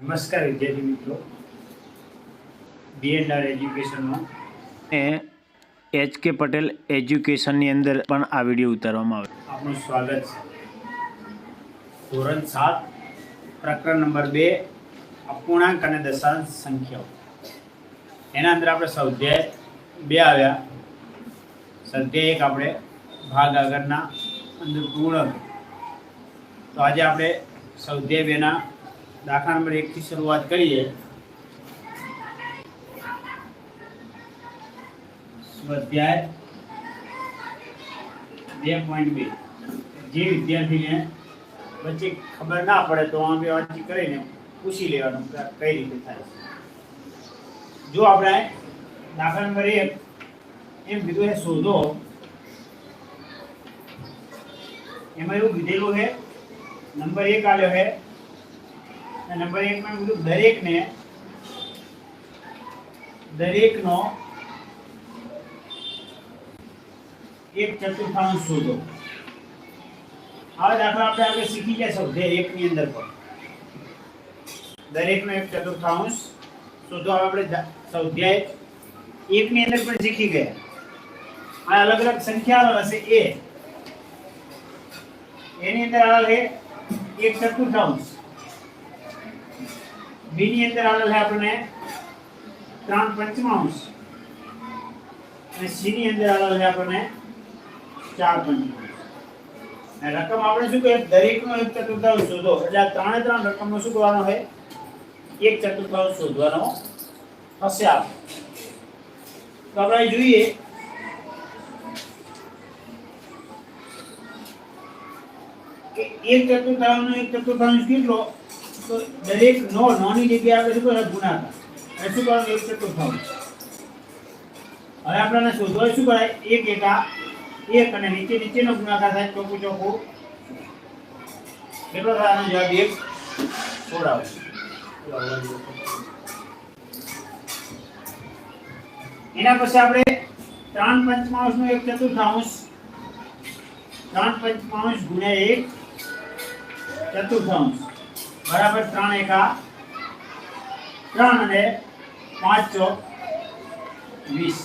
નમસ્કાર વિદ્યાર્થી મિત્રો, બીએનઆર એજ્યુકેશનમાં એચ.કે. પટેલ એજ્યુકેશનની અંદર પણ આ વિડીયો ઉતારવામાં આવે આપનું સ્વાગત છે. ધોરણ 7 પ્રકરણ નંબર 2 અપૂર્ણાંક અને દશાંશ સંખ્યાઓ, એના અંદર આપણે સ્વાધ્યાય 2 આવ્યા. સ્વાધ્યાય 1 આપણે ભાગ આગળના અંદર પૂર્ણ. તો આજે આપણે સ્વાધ્યાય 2 ના દાખલા નંબર 1 થી શરૂઆત કરીએ. સ્વાધ્યાય 2.2 જે વિદ્યાર્થીને વચ્ચે ખબર ના પડે તો આ બે વાંચી કરીને પૂછી લેવાનું કે કઈ રીતે થાય છે. જો આપણે દાખલા નંબર 1 એમ કીધું છે શોધો, એમાં એવું કીધેલું છે નંબર 1 આલ્યો છે. નંબર 1 માં કીધું દરેકનો 1/4 શોધો. આ દાખલા આપણે આગળ શીખી ગયા સ્વાધ્યાય 1 ની અંદર પણ દરેકનો 1/4 શોધો. આપણે સ્વાધ્યાય 1 ની અંદર પણ શીખી ગયા. આ અલગ અલગ સંખ્યા હશે એ એની અંદર આવેલ છે 1/4. બી ની અંદર આવેલ છે આપણે 3/5 અને સી ની અંદર આવેલ છે આપણે 4/5. રકમ આપણે શું કહે દરેકનો 1/4 શોધો. એટલે આ ત્રણે ત્રણ રકમનો શું કરવાનો છે 1/4 શોધવાનો હશે. આપણે તો આપણે જોઈએ કે 1/4 નો 1/4 કેટલો. તો દરેક નોની જગ્યાએ આપણે શું કરવાનું ગુણાકાર. એટલે શું કરવાનું 1/4. હવે આપણને શોધવા શું કરાય 1 એકા 1 અને નીચેનો ગુણાકાર થાય ચોખ્ખું કેટલો થાય? આનો જવાબ 1 છોડાવો. એના પછી આપણે 3/5 નો 1/4 3/5 ગુણ્યા 1/4 બરાબર 3 એકા 3 અને 5 ચોક 20.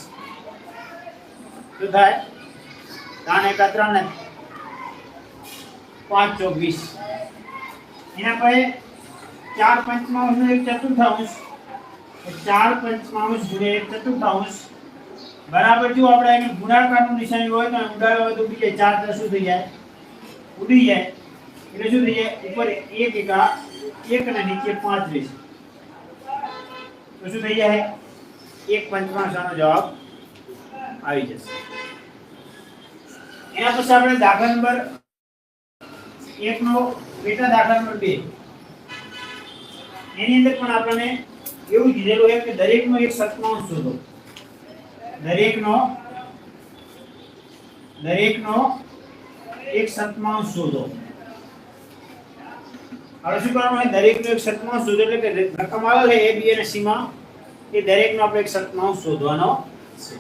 શું થાય? 3 એકા 3 ને 5 ચોક 20. એના પછી 4/5 નો 1/4 4/5 ગુણ્યા 1/4 બરાબર. જો આપણે એને ગુણાકારનું નિશાની હોય તો ઉડાડ્યો હોય તો ઉડી જાય. 4 શું થઈ જાય? ઉડી જાય. એટલે શું થઈ જાય? ઉપર 1 એકા 1 અને નીચે 35. તો શું થઈ જાય? 1/5 નો જવાબ આવી જશે. એના પછી આપણે દાખલા નંબર 1 નો પેટા દાખલા નંબર 2 એની અંદર પણ આપણને એવું કીધેલું છે કે દરેકનો 1/7 શોધો. દરેકનો 1/7 શોધો. હવે શું કરવાનું છે? દરેકનો 1/7 શોધો એટલે કે રકમ આવે છે a b અને c માં એ દરેકનો આપણે 1/7 શોધવાનો છે.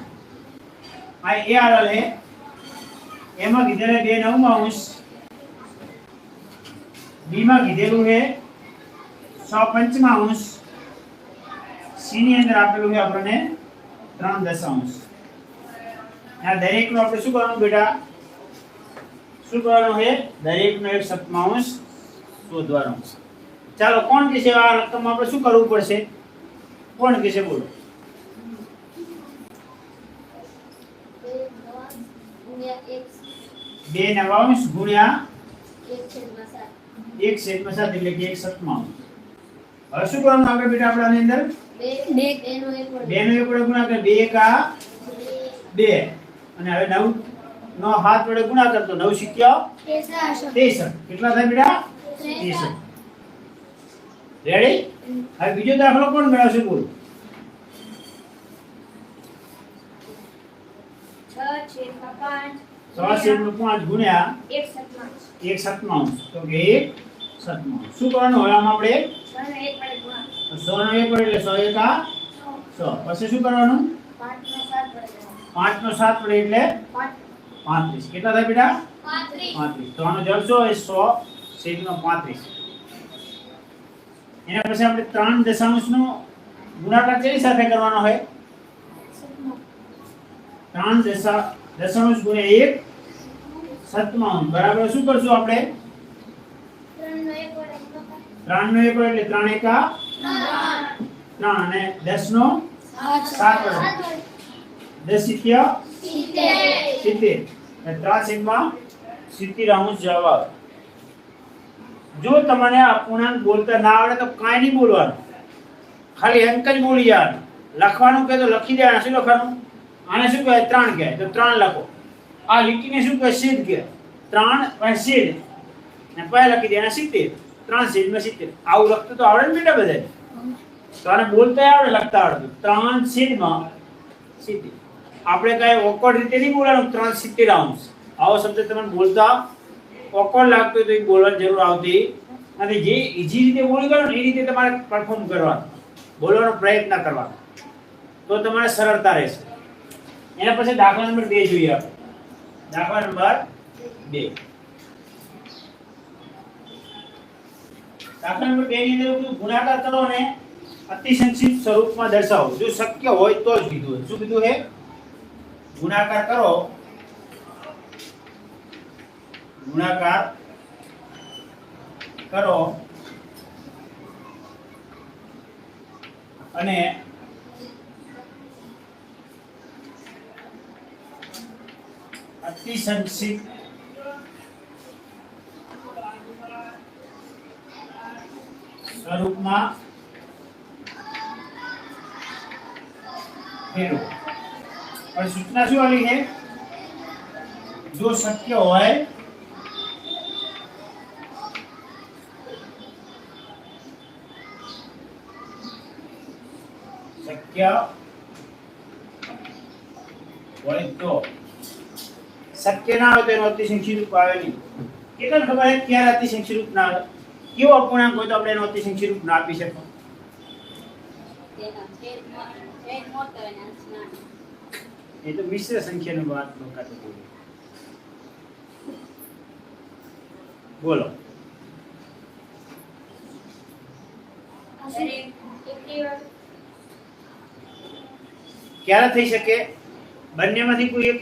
આ એ આવેલ છે એમાં કીધેલું 2/9 બી માં કીધેલું છે 6/5 સી ની અંદર આપેલું છે આપણને 3/10. આ દરેકનો આપણે શું કરવાનું બેટા? શું કરવાનું છે? દરેકનો 1/7 શોધવાનો. ચાલો કોણ કહેશે આ રકમ આપણે શું કરવું પડશે? કોણ કહેશે? બોલો. 2/9 ગુણ્યા 1/7 એટલે કે 1/7. હવે શું કરવાનું આપણે બેટા? આપણે આની અંદર 2 નો 1 વડે ગુણાકાર 2 એકા 2 અને હવે 9 નો 7 વડે ગુણાકાર તો 9 સિક્કા 63. કેટલા થાય બેટા? 63. રેડી? હવે બીજો દાખલો કોણ મેળવશે? બોલ. 6/5 ગુણ્યા 1/7 તો કે 1/7. શું કરવાનું હવે આમાં આપણે 100 નો 1 વડે એટલે 100 એકા 100. પછી શું કરવાનું? 5 નો 7 વડે એટલે 35. કેટલા થાય બેટા? 35. તો આનો જવાબ શું હોય? 100/35. એના પછી આપણે 3 દશાંશનો ગુણાકાર કેવી સાથે કરવાનો હોય? 3 દશાંશ ગુણ્યા 1 સત્તાવન બરાબર શું કરશું આપણે? 3 નો 1 એટલે 3 એકા 3 અને 10 નો 7 10 સિત્યા 70 અને 3 સિગ્મા 70 અંશ જવાબ આવે. જો તમને અપૂર્ણાંક બોલતા ના આવડે તો કાંઈ નહીં બોલવાનું, ખાલી અંક જ બોલી જવાનું. લખવાનું કે તો લખી દેવાનું. શું લખવાનું? આને શું કહેવાય? 3 કહેવાય તો 3 લખો. આ લીટીને શું કહેવાય? છેદ કહેવાય. 3 પછી છેદ અને પછી લખી દેવાના 70. 3 છેદમાં 70. આવું લખતું તો આવડે ને બેટા બધાને? તો આને બોલતા આવડે, લખતા આવડે. 3 છેદમાં 70. આપણે કઈ ઓકવર્ડ રીતે નહીં બોલવાનું. 370 અંશ આવો શબ્દ તમને બોલતા ઓકવર્ડ લાગતો હોય તો એ બોલવાની જરૂર આવતી નથી. જે ઈઝી રીતે બોલી ગયો ને એ રીતે તમારે પરફોર્મ કરવાનું, બોલવાનો પ્રયત્ન કરવાનો, તો તમારે સરળતા રહેશે. એના પછી દાખલા નંબર 2 જોઈએ આપણે. દાખલા નંબર 2. દાખલા નંબર 2 ની અંદર ગુણાકાર કરો અને અતિસંક્ષિપ્ત સ્વરૂપમાં દર્શાવો. જો શક્ય હોય તો જ કીધું. શું કીધું છે? ગુણાકાર કરો, ગુણાકાર કરો અને અતિસંક્ષિપ્ત સ્વરૂપમાં ફેરવો. और सूचना શું આવી છે? જો શક્ય હોય તો શક્ય ના હોય તો એનો અતિસંક્ષિપ્ત રૂપ આવે નહીં. કેટલા ખબર છે ક્યારે અતિસંક્ષિપ્ત રૂપ ના આવે? કેવો અપૂર્ણાંક હોય તો આપણે એનો અતિસંક્ષિપ્ત રૂપ ના આપી શકીએ? એ તો મિશ્ર સંખ્યાની વાત બકાતો બોલો. ક્યારે થઈ શકે? બંનેમાંથી કોઈ એક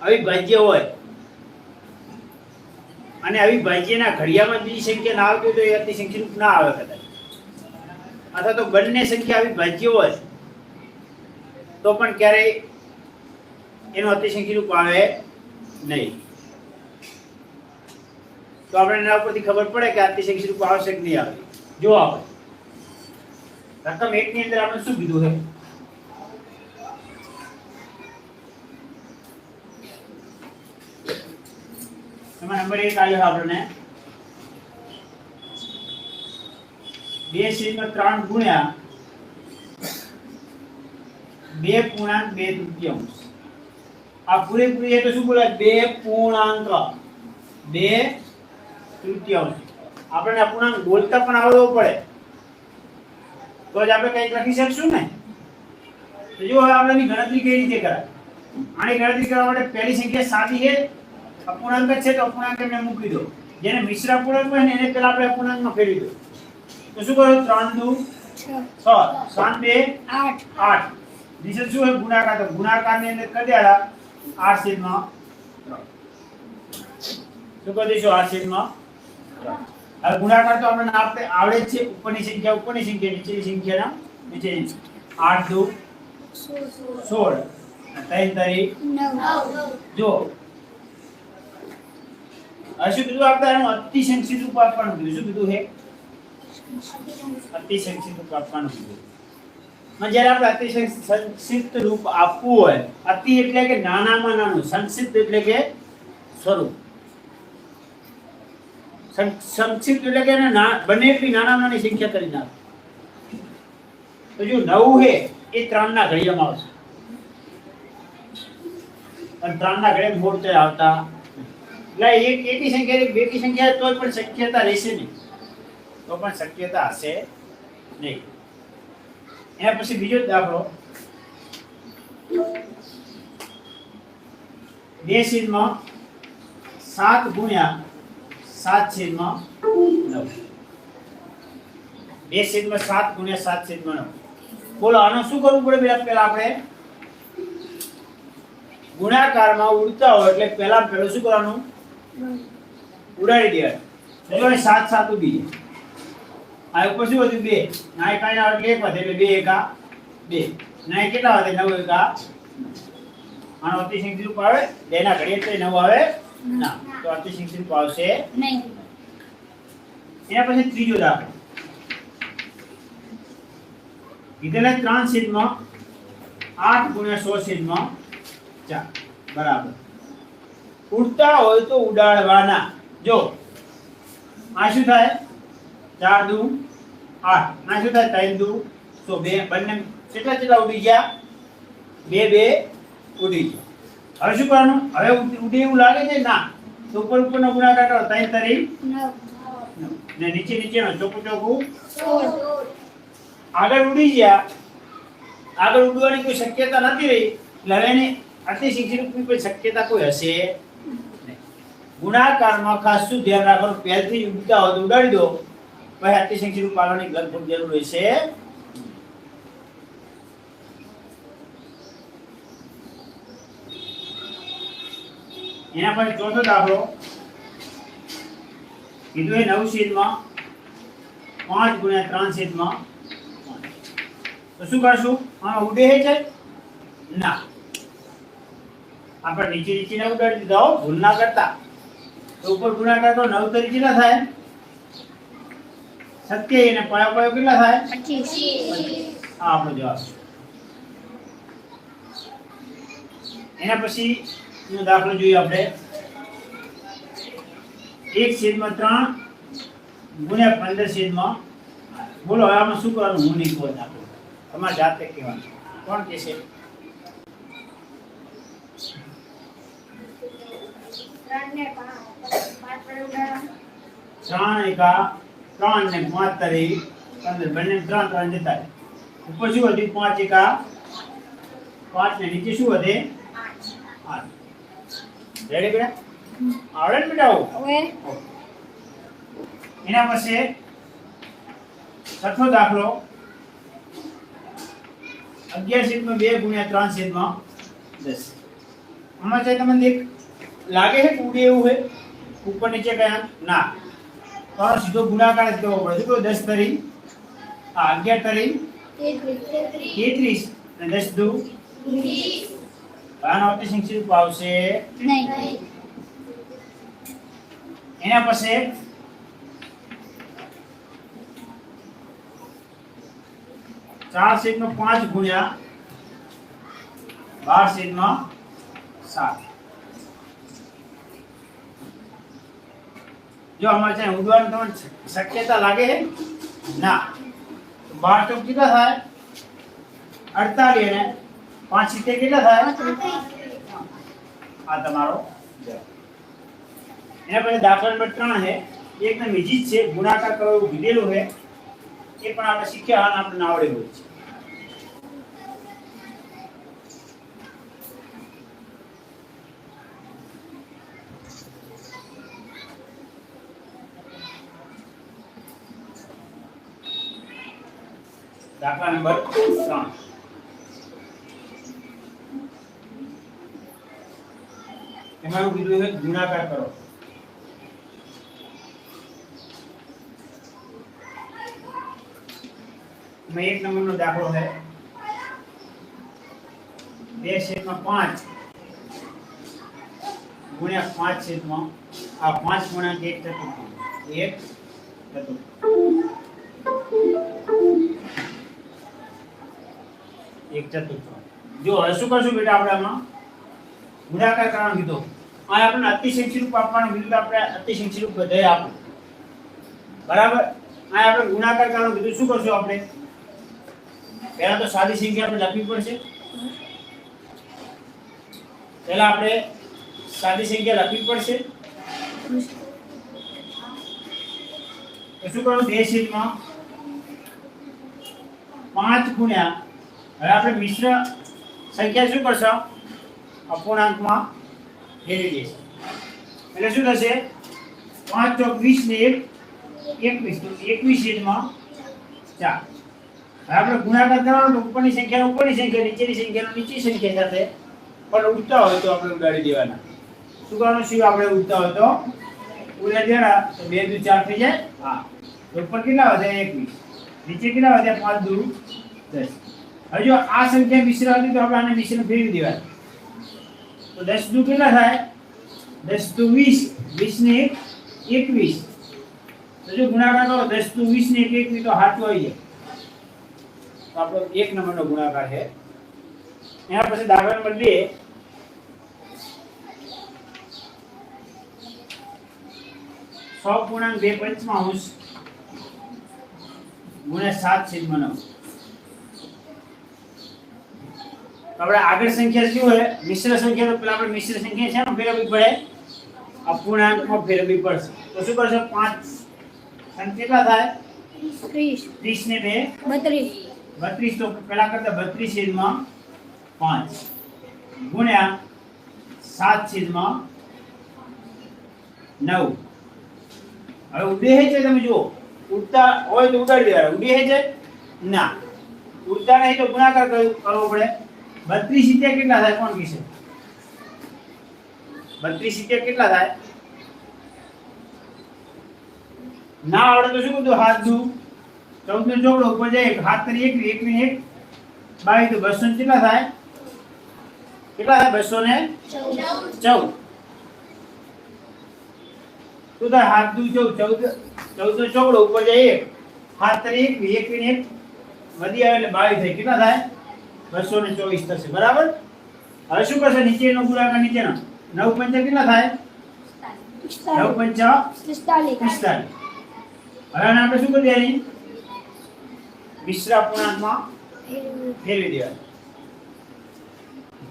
અવિભાજ્ય હોય અને અવિભાજ્યના ઘડિયામાં બીજી સંખ્યા ના આવતી હોય તો એ અતિસંખ્ય રૂપ ના આવે કદાચ. અથવા તો બંને સંખ્યા અવિભાજ્ય હોય તો પણ ક્યારેય એનો અતિસંખ્ય રૂપ આવે નહીં. તો આપણે એના ઉપરથી ખબર પડે કે અતિસંખ્ય રૂપ આવશે કે નહીં આવે. જો આપણે રકમ 1 ની અંદર આપણે શું કીધું છે? એમાં નંબર 1 આવ્યો આપણને 2/3 ગુણ્યા 2.2 આ પૂરેપૂરી તો શું બોલાય? 2.2 આપણે અપૂર્ણાંક બોલતા પણ આવડવો પડે તો જ આપણે કંઈક લખી શકશું ને. તો જો હવે આપણે ગણતરી કઈ રીતે કરાય? આની ગણતરી કરવા માટે પહેલી સંખ્યા સાદી છે, અપૂર્ણાંક છે તો અપૂર્ણાંક એમને મૂકી દો. જેને મિશ્ર અપૂર્ણાંક હોય ને એને પહેલા આપણે અપૂર્ણાંકમાં ફેરવી દો. તો શું કરો? 3 દુ 6 7 2 8 નિશેષ શું હોય? ગુણાકાર. તો ગુણાકારની અંદર કરી દેડા 8/3 શું કરી દઈશું? 8/3. હવે ગુણાકાર તો આપણને આવડે જ છે. ઉપરની સંખ્યા નીચેની સંખ્યાના નીચેની. 8 દુ 16 3 તારી 9. જો શું કીધું? આપણે એનું અતિસંક્ષિપ્ત રૂપ આપવાનું કીધું. શું કીધું છે? અતિસંક્ષિપ્ત રૂપ આપવાનું કીધું. જ્યારે આપણે અતિસંક્ષિપ્ત રૂપ આપવું હોય, અતિ એટલે કે નાનામાં નાનું, સંક્ષિપ્ત એટલે કે સ્વરૂપ. સંક્ષિપ્ત એટલે કે બંને એટલી નાનામાં નાની સંખ્યા કરી નાખો. તો જો 9 છે એ 3 ના ઘડિયામાં આવશે અને 3 ના ઘડિયામાં મોડ આવતા એટલે એક એકી સંખ્યા એક બેકી સંખ્યા તો પણ શક્યતા રહેશે નહીં. તો પણ શક્યતા હશે નહીં. એના પછી બીજો દાખલો 2/7 ગુણ્યા 7/9. 2/7 ગુણ્યા 7/9. બોલો આનો શું કરવું પડે પહેલા આપણે ગુણાકારમાં ઉડતા હોય એટલે પહેલા શું કરવાનું ઉડાડી દેવાનું. ચલો 7 7 ઉડી જાય. આ ઉપર શું હતું 2 ના કાઈ ના એટલે 1 વધે એટલે 2 એકા 2 ના કેટલા વધે 9 એકા. આનો અતિશય રૂપ આવે 2 ના ઘડીએ એટલે 9 આવે ના તો અતિશય રૂપ આવશે નહીં. એના પછી ત્રીજો દાખલો કીધેલા 3/8 ગુણ્યા 100/4 બરાબર. ઉડતા હોય તો ઉડાડવાના. જો આ શું થાય 4 દુ 8 આ શું થાય 3 દુ 100 બે બંને કેટલા ઉડી ગયા 2 ઉડી ગયા. હવે શું કરવાનું હવે ઉડે એવું લાગે છે ના તો ઉપરનો ગુણાકાર કરો 3 તરી 9 ને નીચેનો ચોખ્ખું આગળ ઉડી ગયા. આગળ ઉડવાની કોઈ શક્યતા નથી રહી એટલે હવે એને અતિશય રૂપની કોઈ શક્યતા કોઈ હશે નહીં. ગુણાકારમાં ખાસ શું ધ્યાન રાખવાનું પહેલથી ઉડતા હોય તો ઉડાડી દો પછી અતિશય રૂપ પાલવાની લગભગ જરૂર રહેશે. એના પછી ચોથો દાખલો કીધું એ 9/5 ગુણ્યા 3/5. તો શું કરશું આમાં ઉડે છે ના આપણે નીચે ના ઉડાડી દીધા હો ભૂલ ના કરતા. તો ઉપર ગુણાકાર તો 9 તરી કેટલા થાય 27 અને પાયો કેટલા થાય 25. આ આપણો જવાબ. એના પછી નો દાખલો જોઈએ આપણે 1/3 ગુણ્યા 15/8. બોલો હવે આમાં શું કરવાનું હું નહીં કહું દાખલો તમારે જાતે કહેવાનું. કોણ કહેશે 3 એકા 3 ને 5 તરી 15 બંને 3 જતા ઉપર શું હતું 5 એકા 5 ને નીચે શું વધે 8. રેડી બેટા આવડે ને બેટા ઓકે. એના પછી છઠ્ઠો દાખલો 11/2 ગુણ્યા 3/10. આમાં છે તમને દેખ લાગે છે ઉડે એવું હોય ઉપર નીચે કયા ના તો સીધો ગુણાકાર જ કરવો પડે. તો 10 તરી 11 તરી 33 અને 10 દુ 20. આનો અતિશય રૂપ આવશે નહીં. એના પછી 4/5 ગુણ્યા 12/7. જો આમાં છે ઉડવાનું તમને શક્યતા લાગે છે ના 12 ચોક કેટલા થાય 48 અને 5 70 કેટલા થાય આ તમારો જવાબ. એના પછી દાખલા નંબર 3 છે એકદમ ઈજી છે ગુણાકાર કરવો એવું કીધેલું છે એ પણ આપણે શીખ્યા અને આપણે આવડેલું છે. દાખલા નંબર 3 એમાં કીધું છે ગુણાકાર કરો. मैं 1 नंबर નો દાખલો है 2/5 ગુણ્યા 5/5 આ 5 ગુણ્યા 1 ચતુર્થાંશ જો હવે શું કરશું બેટા આપણે આમાં ગુણાકાર કરવાનું કીધું આ આપણને અતિશય રૂપ આપવાનું કીધું તો આપણે અતિશય રૂપ બધાય આપો બરાબર. આ આપણે ગુણાકાર કરવાનું કીધું શું કરશું આપણે પહેલા તો સાદી સંખ્યા આપણે લખવી પડશે. પહેલા આપણે સાદી સંખ્યા લખવી પડશે તો શું કરવાનું 2/5 ગુણ્યા હવે આપણે મિશ્ર સંખ્યા શું કરશો અપૂર્ણાંકમાં ફેરવી દઈશું એટલે શું થશે 5 ચોક 20 ને 1 21 તો 21/5 4. હવે આપણે ગુણાકાર કરવાનો તો ઉપરની સંખ્યા નીચેની સંખ્યા નીચેની સંખ્યા સાથે પણ ઉડતા હોય તો આપણે ઉડાડી દેવાના. શું કરવાનું છે? આપણે ઉડતા હોય તો ઉડાડી દેવાના. તો 2 દુ 4 થઈ જાય. હા, તો ઉપર કેટલા વધે? 21. નીચે કેટલા વધે? 5 દુ 10. હવે જો આ સંખ્યા મિશ્ર હતી તો આપણે આને મિશ્ર ફેરવી દેવાના. તો 10 દુ કેટલા થાય? 10 દુ 20. 20 ને 21. તો જો ગુણાકાર કરો 10 દુ 20 ને 21 તો સાચું આવી જાય. તો આપણો 1 નંબરનો ગુણાકાર છે. એના પછી દાખલા નંબર 2 100.2 ગુણ્યા 7/9. આપણે આગળ સંખ્યા શું હોય? મિશ્ર સંખ્યા. તો પેલા આપણે મિશ્ર સંખ્યા છે ને ફેરવવી પડે, અપૂર્ણાંકમાં ફેરવવી પડશે. તો શું કરશો? 5 સંખ્યા કેટલા થાય? 30 ને 2 32. તો પેલા કરતા 32/5 ગુણ્યા 7/9. હવે ઉડે છે, તમે જુઓ, ઉડતા હોય તો ઉડાડી દેવાય. ઉડે છે ના, ઉડતા નહીં તો ગુણાકાર કરવો પડે. 32 સિત્તેર કેટલા થાય? કોણ કહેશે? 32 સિત્તેર કેટલા થાય? ના આવડે તો શું કીધું? હાથ દુ 14 નો ચોકડો ઉપર જાય, હાથ કરી 1 1 ને 1 22. તો 200 કેટલા થાય? કેટલા થાય? 214. તો થાય હાથ દુ 14 નો ચોકડો ઉપર જાય 1, હાથ કરી 1 1 ને 1 વધી આવે એટલે 22 થાય. કેટલા થાય? 224 થશે. બરાબર. હવે શું કરશે? નીચેનો ગુણાકાર નીચેનો 9 5 કેટલા થાય? 9 5 45. હવે આને આપણે શું કરી દેવાની? મિશ્ર અપૂર્ણાંકમાં ફેરવી દેવાનું.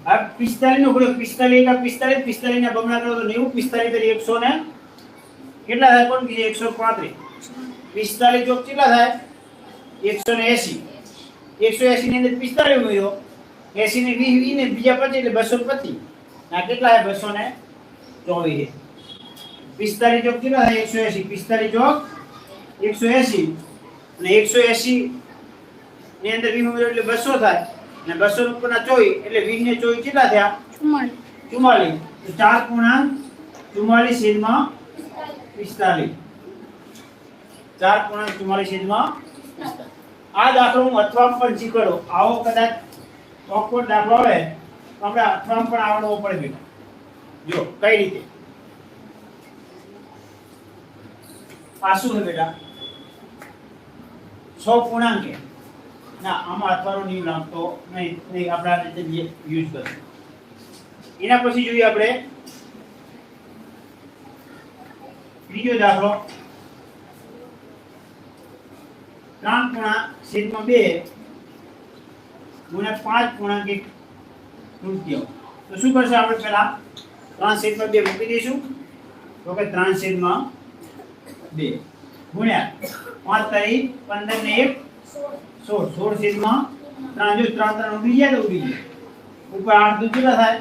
આ 45 નો ગુણ્યો 45 કા 45 45 ના બમણા કરો તો 90 45 તરી 100 ને કેટલા થાય? કોણ કીધું? 135. 45 ચોક કેટલા થાય? 180. 180 ની અંદર 45 ઉમેર્યો, 80 ને 20 ને બીજા 25 એટલે 225. આ કેટલા થાય? 224. 45 ચોક કેટલા થાય? 180. 45 ચોક 180 અને 180 ની અંદર 20 ઉમેર્યો એટલે 200 થાય અને 200 ઉપરના 24 એટલે 20 ને 24 કેટલા થયા? 44. તો 4.44/45. 4.44/45. આ દાખલો હું અથવામાં પણ શીખવાડો. આવો કદાચ ઓકવર્ડ દાખલો આવે તો આપણે અથવામાં પણ આવડવો પડે. બેટા જો કઈ રીતે આ શું છે બેટા? 100 પૂર્ણાંક ના, આમાં અથવાનો નિયમ લાગતો નહીં. આપણા રીતે યુઝ કરશું. એના પછી જોઈએ આપણે ત્રીજો દાખલો. 3.2 ગુણ્યા 5.1 તૃતીય. તો શું કરશું આપણે? પહેલા 3/2 મૂકી દઈશું. તો કે 3/2 ગુણ્યા 5 તારી 15 ને 1 16 16/3. જો 3 3 ઉડી જાય તો ઉડી જાય. ઉપર 8 દુ કેટલા થાય?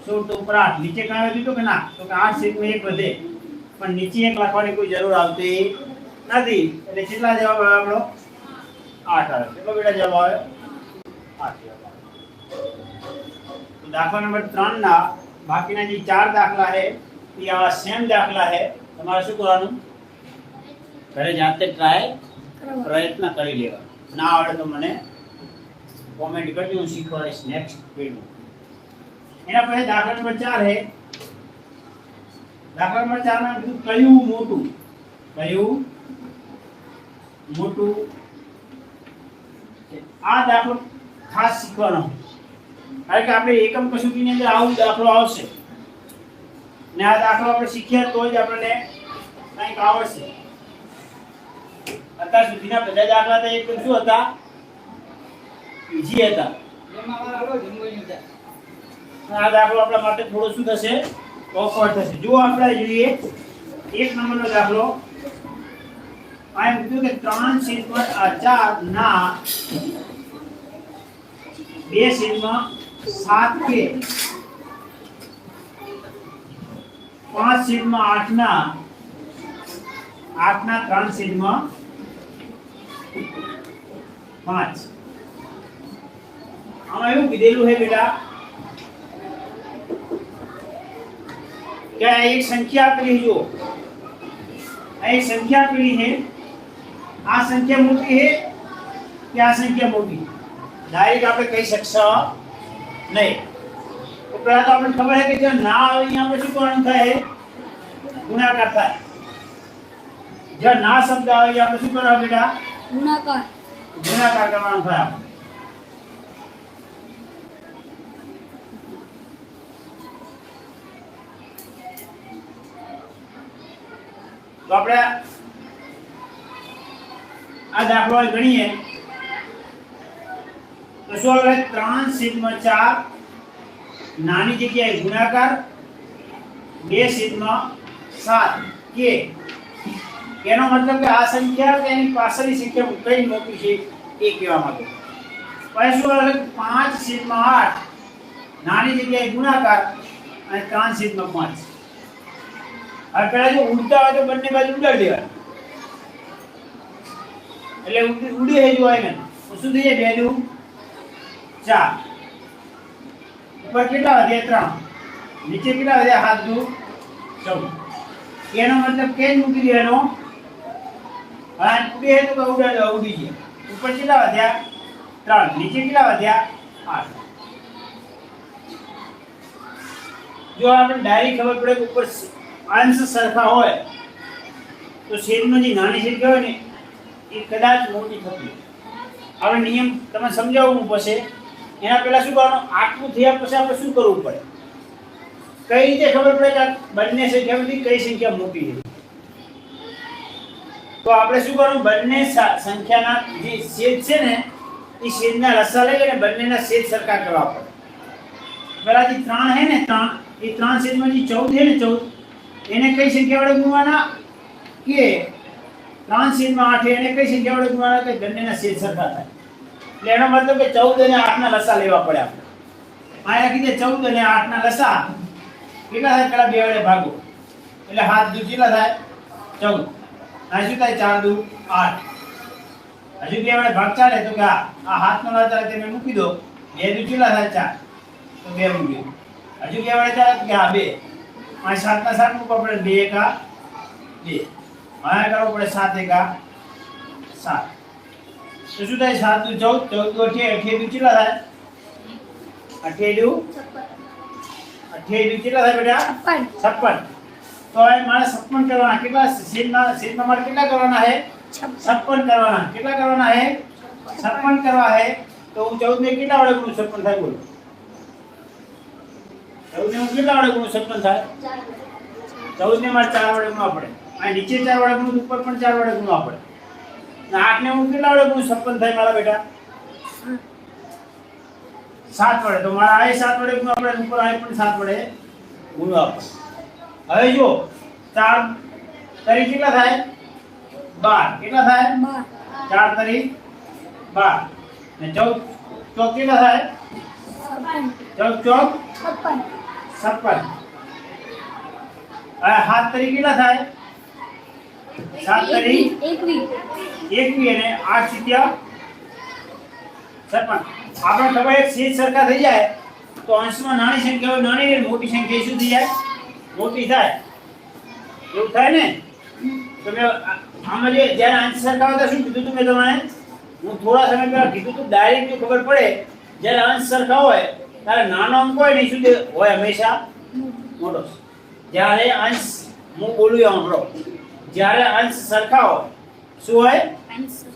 16. તો ઉપર 8. નીચે કાંઈ વધ્યું તો કે ના? તો કે 8/1 વધે, પણ નીચે 1 લખવાની કોઈ જરૂર આવતી નથી. એટલે કેટલા જવાબ આવે આપણો? 8 આવે. કેટલો બેટા જવાબ આવે? 8 જવાબ આવે. તો દાખલા નંબર 3 ના બાકીના જે 4 દાખલા છે એ આવા સેમ દાખલા છે. તમારે શું કરવાનું? ઘરે જાતે પ્રયત્ન કરી લેવાનો. ના આવડે તો મને કોમેન્ટ કરજો, હું શીખવાડીશ નેક્સ્ટ વિડિયો. એના પછી દાખલા નંબર 4 છે. દાખલા નંબર 4 માં કીધું કયું મોટું? કયું મોટું? આ દાખલો ખાસ શીખવાનો. કારણ કે આપણે એકમ કસોટીની અંદર આવો દાખલો આવશે ને આ દાખલો આપણે શીખ્યા તો જ આપણને કંઈક આવડશે. અત્યાર સુધીના બધા દાખલા તો એકદમ શું હતા? ઈઝી હતા. આ દાખલો આપણા માટે થોડો શું થશે? ઓકવર્ડ થશે. જો આપણે જોઈએ 1 નંબરનો દાખલો. આ એમ કીધું કે 3/4 ના 2/7 કે 5/8 ના 8 ના 3/4 5. આમાં એવું કીધેલું છે બેટા કે આ એક સંખ્યા આપેલી જો આ એક સંખ્યા આપેલી છે આ સંખ્યા મોટી છે કે આ સંખ્યા મોટી ડાયરેક્ટ આપણે કહી શકશો નહીં તો પહેલા તો આપણને ખબર છે કે જો ના આવે અહીંયા આપણે શું કરવાનું થાય ગુણાકાર થાય જો ના શબ્દ આવે અહીંયા આપણે શું કરવાનું બેટા ગુણાકાર ગુણાકાર કરવાનો થાય તો આપણે આ દાખલો ગણીએ તો શું આવે 3/4 નાની જગ્યાએ ગુણાકાર 2/7 કે એનો મતલબ કે આ સંખ્યા કે એની પાછળની સંખ્યા કઈ મોટી છે એ કહેવા માંગે પછી શું આવે 5/8 નાની જગ્યાએ ગુણાકાર અને 3/5 હવે પેલા જો ઉડતા હોય તો બંને બાજુ ઉડાડી દેવાય એટલે ઉડી હે જો આને તો શું થઈ જાય 2 4 ઉપર કેટલા વધ્યા 3 નીચે કેટલા વધ્યા 7 14 એનો મતલબ કે મૂકી દેવાનો આ ઉડી હે તો ઉડી જાય ઉપર કેટલા વધ્યા 3 નીચે કેટલા વધ્યા 8 જો આપણે ડાયરેક્ટ ખબર પડે કે ઉપર અંશ સરખા હોય તો છેદમાં જે નાની સંખ્યા હોય ને એ કદાચ મોટી થતી હવે નિયમ તમે સમજાવવું પડશે એના પહેલા શું કરવાનું આટલું થયા પછી આપણે શું કરવું પડે કઈ રીતે ખબર પડે કે બંને સંખ્યામાંથી કઈ સંખ્યા મોટી છે તો આપણે શું કરવાનું બંને સંખ્યાના જે છેદ છે ને એ છેદના લસા લઈ અને બંનેના છેદ સરખા કરવા પડે પેલા જે 3 છે ને 3 એ 3 છેદમાં જે 14 છે ને 14 એને કઈ સંખ્યા વડે ગુણવાના કે 3/8 એને કઈ સંખ્યા વડે ગુણવાના કે બંનેના છેદ સરખા થાય એટલે એનો મતલબ કે 14 અને 8 ના લસા લેવા પડે આપણે આયા કીધે 14 અને 8 ના લસા કેટલા થાય પેલા બે વડે ભાગો એટલે 7 દુ કેટલા થાય 14 આ શું થાય 4 દુ 8 હજુ બે વડે ભાગ ચાલે તો કે આ હાથનો લસા તમે મૂકી દો 2 દુ કેટલા થાય 4 તો 2 મૂકી હજુ બે વડે ચાલે તો કે આ 2 આ 7 ના 7 મૂકવા પડે 2 એકા 2 આયા કરવો પડે 7 એકા 7 તો શું થાય 7 દુ 14 14 દુ 8 8 દુ કેટલા થાય 8 દુ 8 દુ કેટલા થાય બેટા 56 તો હવે મારે 56 કરવાના કેટલા છેદમાં મારે કેટલા કરવાના છે 56 કરવાના કેટલા કરવાના છે 56 કરવા છે તો હું 14 ને કેટલા વડે ગુણું 56 થાય બોલો 14 ને હું કેટલા વડે ગુણું 56 થાય 14 ને મારે 4 વડે ગુણવા પડે આ નીચે 4 વડે ગુણું ઉપર પણ 4 વડે ગુણવા પડે અને 8 ને હું કેટલા વડે ગુણું 56 થાય મારા બેટા 7 વડે તો મારા આ 7 વડે ગુણવા પડે ઉપર આ પણ 7 વડે ગુણવા પડે હવે જો 4 તરી કેટલા થાય 12 કેટલા થાય 4 તરી 12 ને 14 ચોક કેટલા થાય 14 ચોક 56 આ 7 તરી કેટલા થાય 7 તરી 21 અને 8 સિત્યા 56 આપણે ખબર એક છેદ સરખા થઈ જાય તો અંશમાં નાની સંખ્યા હોય નાની અને મોટી સંખ્યા શું થઈ જાય મોટી થાય એવું થાય ને તમે આમાં જે જ્યારે અંશ સરખા હોય તો શું કીધું તું મેં તમને હું થોડા સમય પહેલા કીધું તું ડાયરેક્ટ જો ખબર પડે જ્યારે અંશ સરખા હોય ત્યારે નાનો અંક હોય ને શું હોય હંમેશા મોટો જ્યારે અંશ હું બોલું સાંભળો જ્યારે અંશ સરખા હોય શું હોય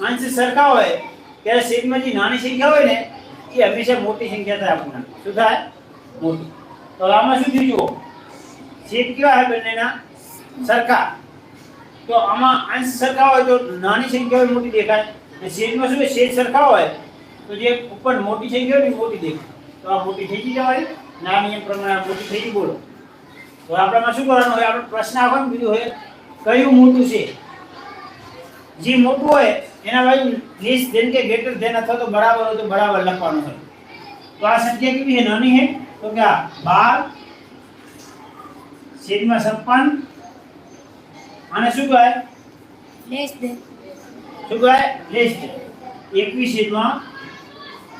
અંશ સરખા હોય ત્યારે છેદમાં જે નાની સંખ્યા હોય ને એ હંમેશા મોટી સંખ્યા થાય આપણને શું થાય મોટી તો આમાં શું થયું જુઓ છેદ કેવા છે બંનેના સરખા તો આમાં અંશ સરખા હોય તો નાની સંખ્યા હોય મોટી દેખાય અને છેદમાં શું છેદ સરખા હોય તો જે ઉપર મોટી સંખ્યા હોય ને મોટી દેખાય તો આ મોટી થઈ જવાય ના નિયમ પ્રમાણે મોટી થઈ બોલો તો આપણામાં શું કરવાનું હોય આપણે પ્રશ્ન આપવાનું કીધું હોય કયું મોટું છે જે મોટું હોય એના બાજુ લેસ ધેન કે ગ્રેટર ધેન અથવા તો બરાબર હોય તો બરાબર લખવાનું હોય તો આ સંખ્યા કેવી છે નાની છે તો કે આ 12/56 અને શું કહે લેસ ધેન શું કહે લેસ ધેન 21 છેદમાં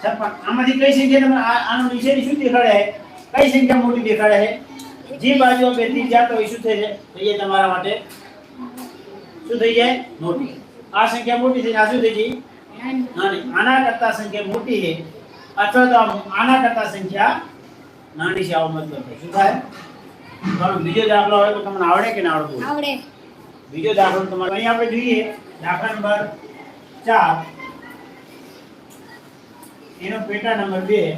56. આમાંથી કઈ સંખ્યા તમે આનો નિશેની શું દેખાડે છે? કઈ સંખ્યા મોટી દેખાડે છે? જે બાજુઓ બેથી જાતો હોય શું થઈ જાય તમારા માટે શું થઈ જાય? મોટી. આ સંખ્યા મોટી છે, આ શું થઈ જાય? નાની. આના કરતા સંખ્યા મોટી છે અથવા તો આના કરતા સંખ્યા નાની છે, આવો મતલબ છે. શું થાય? ચાલો બીજો દાખલો હોય તો તમને આવડે કે ના આવડતું? આવડે. બીજો દાખલો તમારે અહીં આપણે જોઈએ દાખલા નંબર 4 એનો પેટા નંબર 2.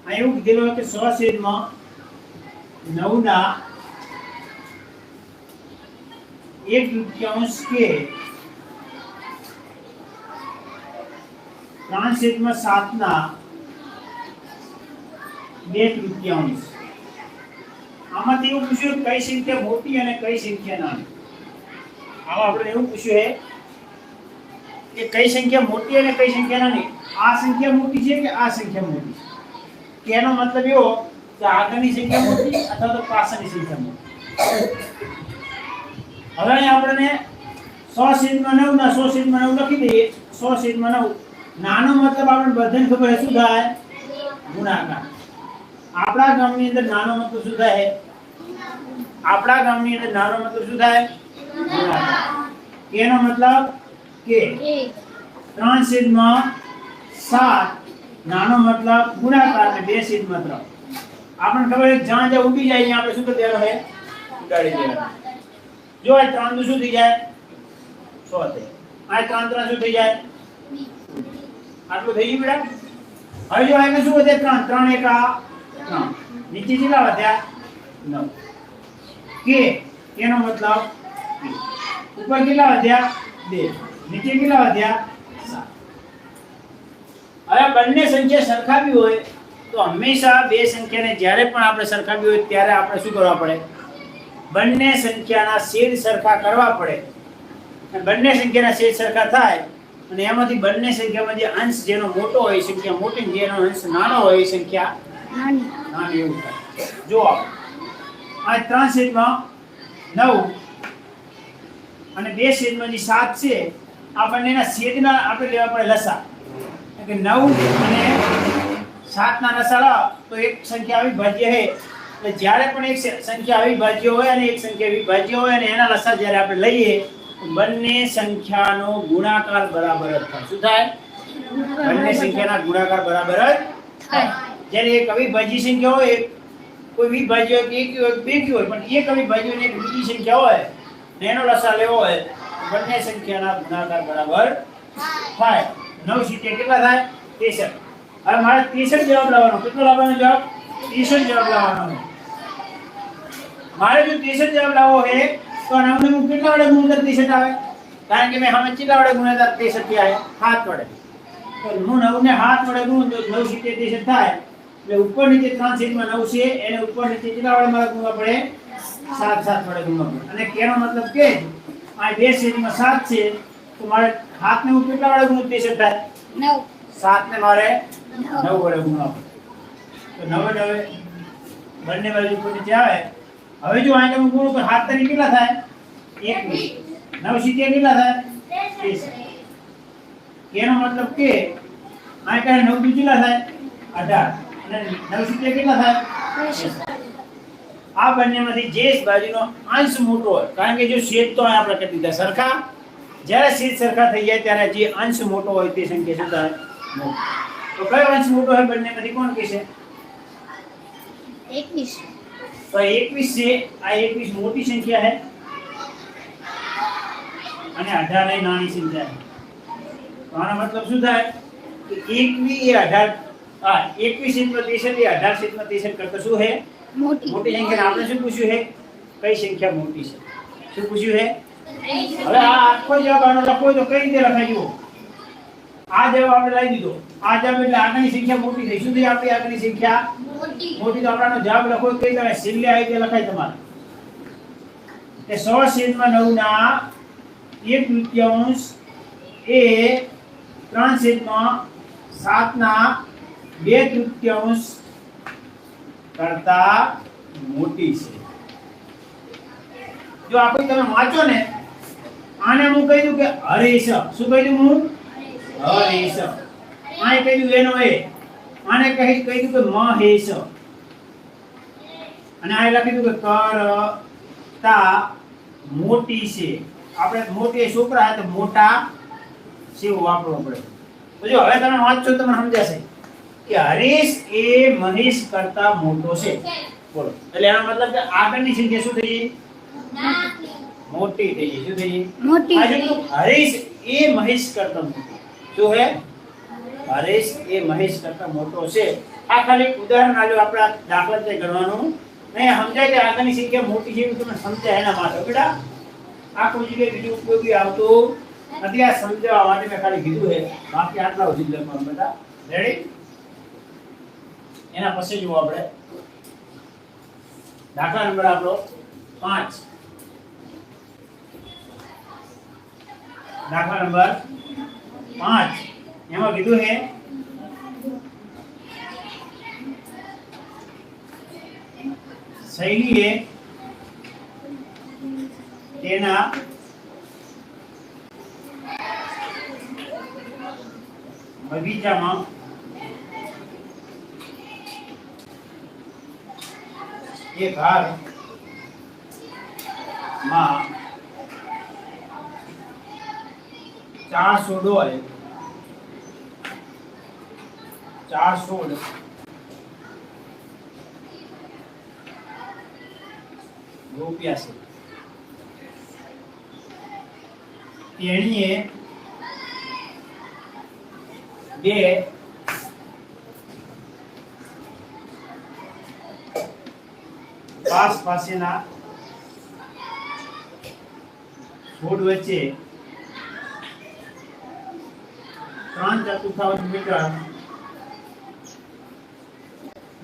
અહીં એવું કીધેલું કે 100 છેદમાં 9 ના 1/3 કે 3 છેદમાં 7 ના 2/3. આમાંથી એવું પૂછ્યું કઈ સંખ્યા મોટી અને કઈ સંખ્યા નાની. આમાં આપણે એવું પૂછ્યું છે કે કઈ સંખ્યા મોટી અને કઈ સંખ્યા નાની. આ સંખ્યા મોટી છે કે આ સંખ્યા મોટી છે? એનો મતલબ એવો કે આગળની સંખ્યા મોટી અથવા તો પાછળની સંખ્યા મોટી. હવે અહીં આપણને 100 છેદમાં 9 ના 100 છેદમાં 9 લખી દઈએ. 100 છેદમાં 9 નાનો મતલબ આપણને બધાને ખબર છે શું થાય? ગુણાકાર. આપણા ગામની અંદર નાનો મતલબ શું થાય? આપણા ગામની અંદર નાનો મતલબ શું થાય? ગુણાકાર. એનો મતલબ કે 3 છેદમાં 7 નાનો મતલબ ગુણાકાર અને 2 છેદમાં 3. આપણને ખબર છે જ્યાં જ્યાં ઉડી જાય અહીંયા આપણે શું કરી દેવાનું છે? ઉડાડી દેવાનું. જો આ 3 નું શું થઈ જાય? 100 થઈ. આ 3 3 શું થઈ જાય? આટલું થઈ ગયું બેટા. હવે જો આને શું વધે? 3 3 એકા 3. નીચે કેટલા વધ્યા? 9. કે એનો મતલબ ઉપર કેટલા વધ્યા? 2. નીચે કેટલા વધ્યા? 7. હવે બંને સંખ્યા સરખાવી હોય તો હંમેશા બે સંખ્યાને જ્યારે પણ આપણે સરખાવી હોય ત્યારે આપણે શું કરવા પડે? બંને સંખ્યાના છેદ સરખા કરવા પડે. અને બંને સંખ્યાના છેદ સરખા થાય અને એમાંથી બંને સંખ્યામાં જે અંશ જેનો મોટો હોય એ સંખ્યા મોટી, જેનો અંશ નાનો હોય એ સંખ્યા નાની એવું થાય. જો આ 3 છેદમાં 9 અને 2 છેદમાં જે 7 છે આ બંનેના છેદના આપણે લેવા પડે લસા. કે 9 અને 7 ના લસા લો તો એક સંખ્યા અવિભાજ્ય છે. એટલે જ્યારે પણ એક સંખ્યા અવિભાજ્ય હોય અને એક સંખ્યા વિભાજ્ય હોય અને એના લસા જ્યારે આપણે લઈએ બંને સંખ્યાનો ગુણાકાર બરાબર જ થાય. શું થાય? બંને સંખ્યાના ગુણાકાર બરાબર જ થાય. જ્યારે એક અવિભાજ્ય સંખ્યા હોય, કોઈ વિભાજ્ય હોય કે એકી હોય બેકી હોય, પણ એક અવિભાજ્ય અને એક બીજી સંખ્યા હોય ને એનો લસા લેવો હોય બંને સંખ્યાના ગુણાકાર બરાબર થાય. 9 × કેટલા થાય? 63. હવે મારે 63 જવાબ લાવવાનો. કેટલો લાવવાનો જવાબ? 63 જવાબ લાવવાનો. મારે જો 63 જવાબ લાવવો છે તો 9 ને હું કેટલા વડે ગુણતા 63 આવે? કારણ કે મેં હમણાં કેટલા વડે ગુણ્યા 63 થી આવે? 7 વડે. તો હું 9 ને 7 વડે ગુણું તો 9 × 63 થાય. એટલે ઉપર નીચે 3 છેદમાં 9 છે એને ઉપર નીચે કેટલા વડે મારે ગુણવા પડે? 7 7 વડે ગુણવા પડે. અને કેનો મતલબ કે આ 2 છેદમાં 7 છે તો મારે 7 ને હું કેટલા વડે ગુણું 63 થાય? 9. 7 ને મારે 9 વડે ગુણવા પડે. તો 9 9 બંને બાજુ ઉપર નીચે આવે. હવે જો આને હું ગુણું તો 7 તરી કેટલા થાય? 21. 9 × કેટલા થાય? 30. એનો મતલબ કે આ કહે 9 × કેટલા થાય? 18. અને 9 × કેટલા થાય? 30. આ બંનેમાંથી જે બાજુનો અંશ મોટો હોય, કારણ કે જો છેદ તો આપણે કરી દીધા સરખા, જ્યારે છેદ સરખા થઈ જાય ત્યારે જે અંશ મોટો હોય તે સંખ્યા શું થાય? મોટો. તો કયો અંશ મોટો હોય બંનેમાંથી કોણ કહેશે? 21. તો 21 છે. આ 21 મોટી સંખ્યા છે અને 18 એ નાની સંખ્યા છે. તો આનો મતલબ શું થાય કે 21 એ 18 21 × 63 એ 18 × 63 કરતા શું છે? મોટી. મોટી સંખ્યા. આપણે શું પૂછ્યું છે? કઈ સંખ્યા મોટી છે? શું પૂછ્યું છે? હવે આ આખો જવાબ આનો લખવો તો કઈ રીતે લખાય? જુઓ, આ જવાબ આપણે લઈ દીધો. આ જવાબ એટલે આગળની સંખ્યા મોટી થઈ. શું થઈ આપણી આગળની સંખ્યા? મોટી. તો આપણનો જવાબ લખો કઈ રીતે? છેલ્લે આવી રીતે લખાય તમારે કે 100 છેદમાં 9 ના 1/3 એ 3 છેદમાં 7 ના 2/3 કરતા મોટી છે. જો આપણે તમે વાંચો ને આને હું કહી દઉં કે હરેશ. શું કહી દઉં હું? હરેશ. આને કહી દઉં એનો એ. આને કહી દઉં કે મહેશ. અને આ લખી દઉં કે કરતા મોટી છે. આપણે મોટી છોકરા તો મોટા છે વાપરવો પડે. તો જો હવે તમે વાંચો તમને સમજાશે કે હરીશ એ મહેશ કરતા મોટો છે. બોલો. એટલે એનો મતલબ કે આગળની સંખ્યા શું થઈ ગઈ? મોટી થઈ ગઈ. શું થઈ ગઈ? મોટી. આજે હરીશ એ મહેશ કરતા મોટો. શું હે? હરીશ એ મહેશ કરતા મોટો છે. આ ખાલી ઉદાહરણ આલ્યો. આપણા દાખલા તે ગણવાનું નહીં. સમજાય કે આગળની સંખ્યા મોટી છે એવું તમને સમજાય એના માટે બેટા. આખું જગ્યાએ બીજું ઉપયોગી આવતું નથી. આ સમજાવવા માટે મેં ખાલી કીધું છે. બાકી આટલા સુધી લખવાનું બેટા. રેડી? એના પછી જુઓ આપણે દાખલા નંબર આપણો 5. દાખલા નંબર 5 એમાં કીધું છે શૈલીએ તેના બગીચામાં એક હારમાં 4 છોડો હોય. 4 છોડ રોપ્યા છે. તેણીએ 2 પાસેના છોડ વચ્ચે 3/4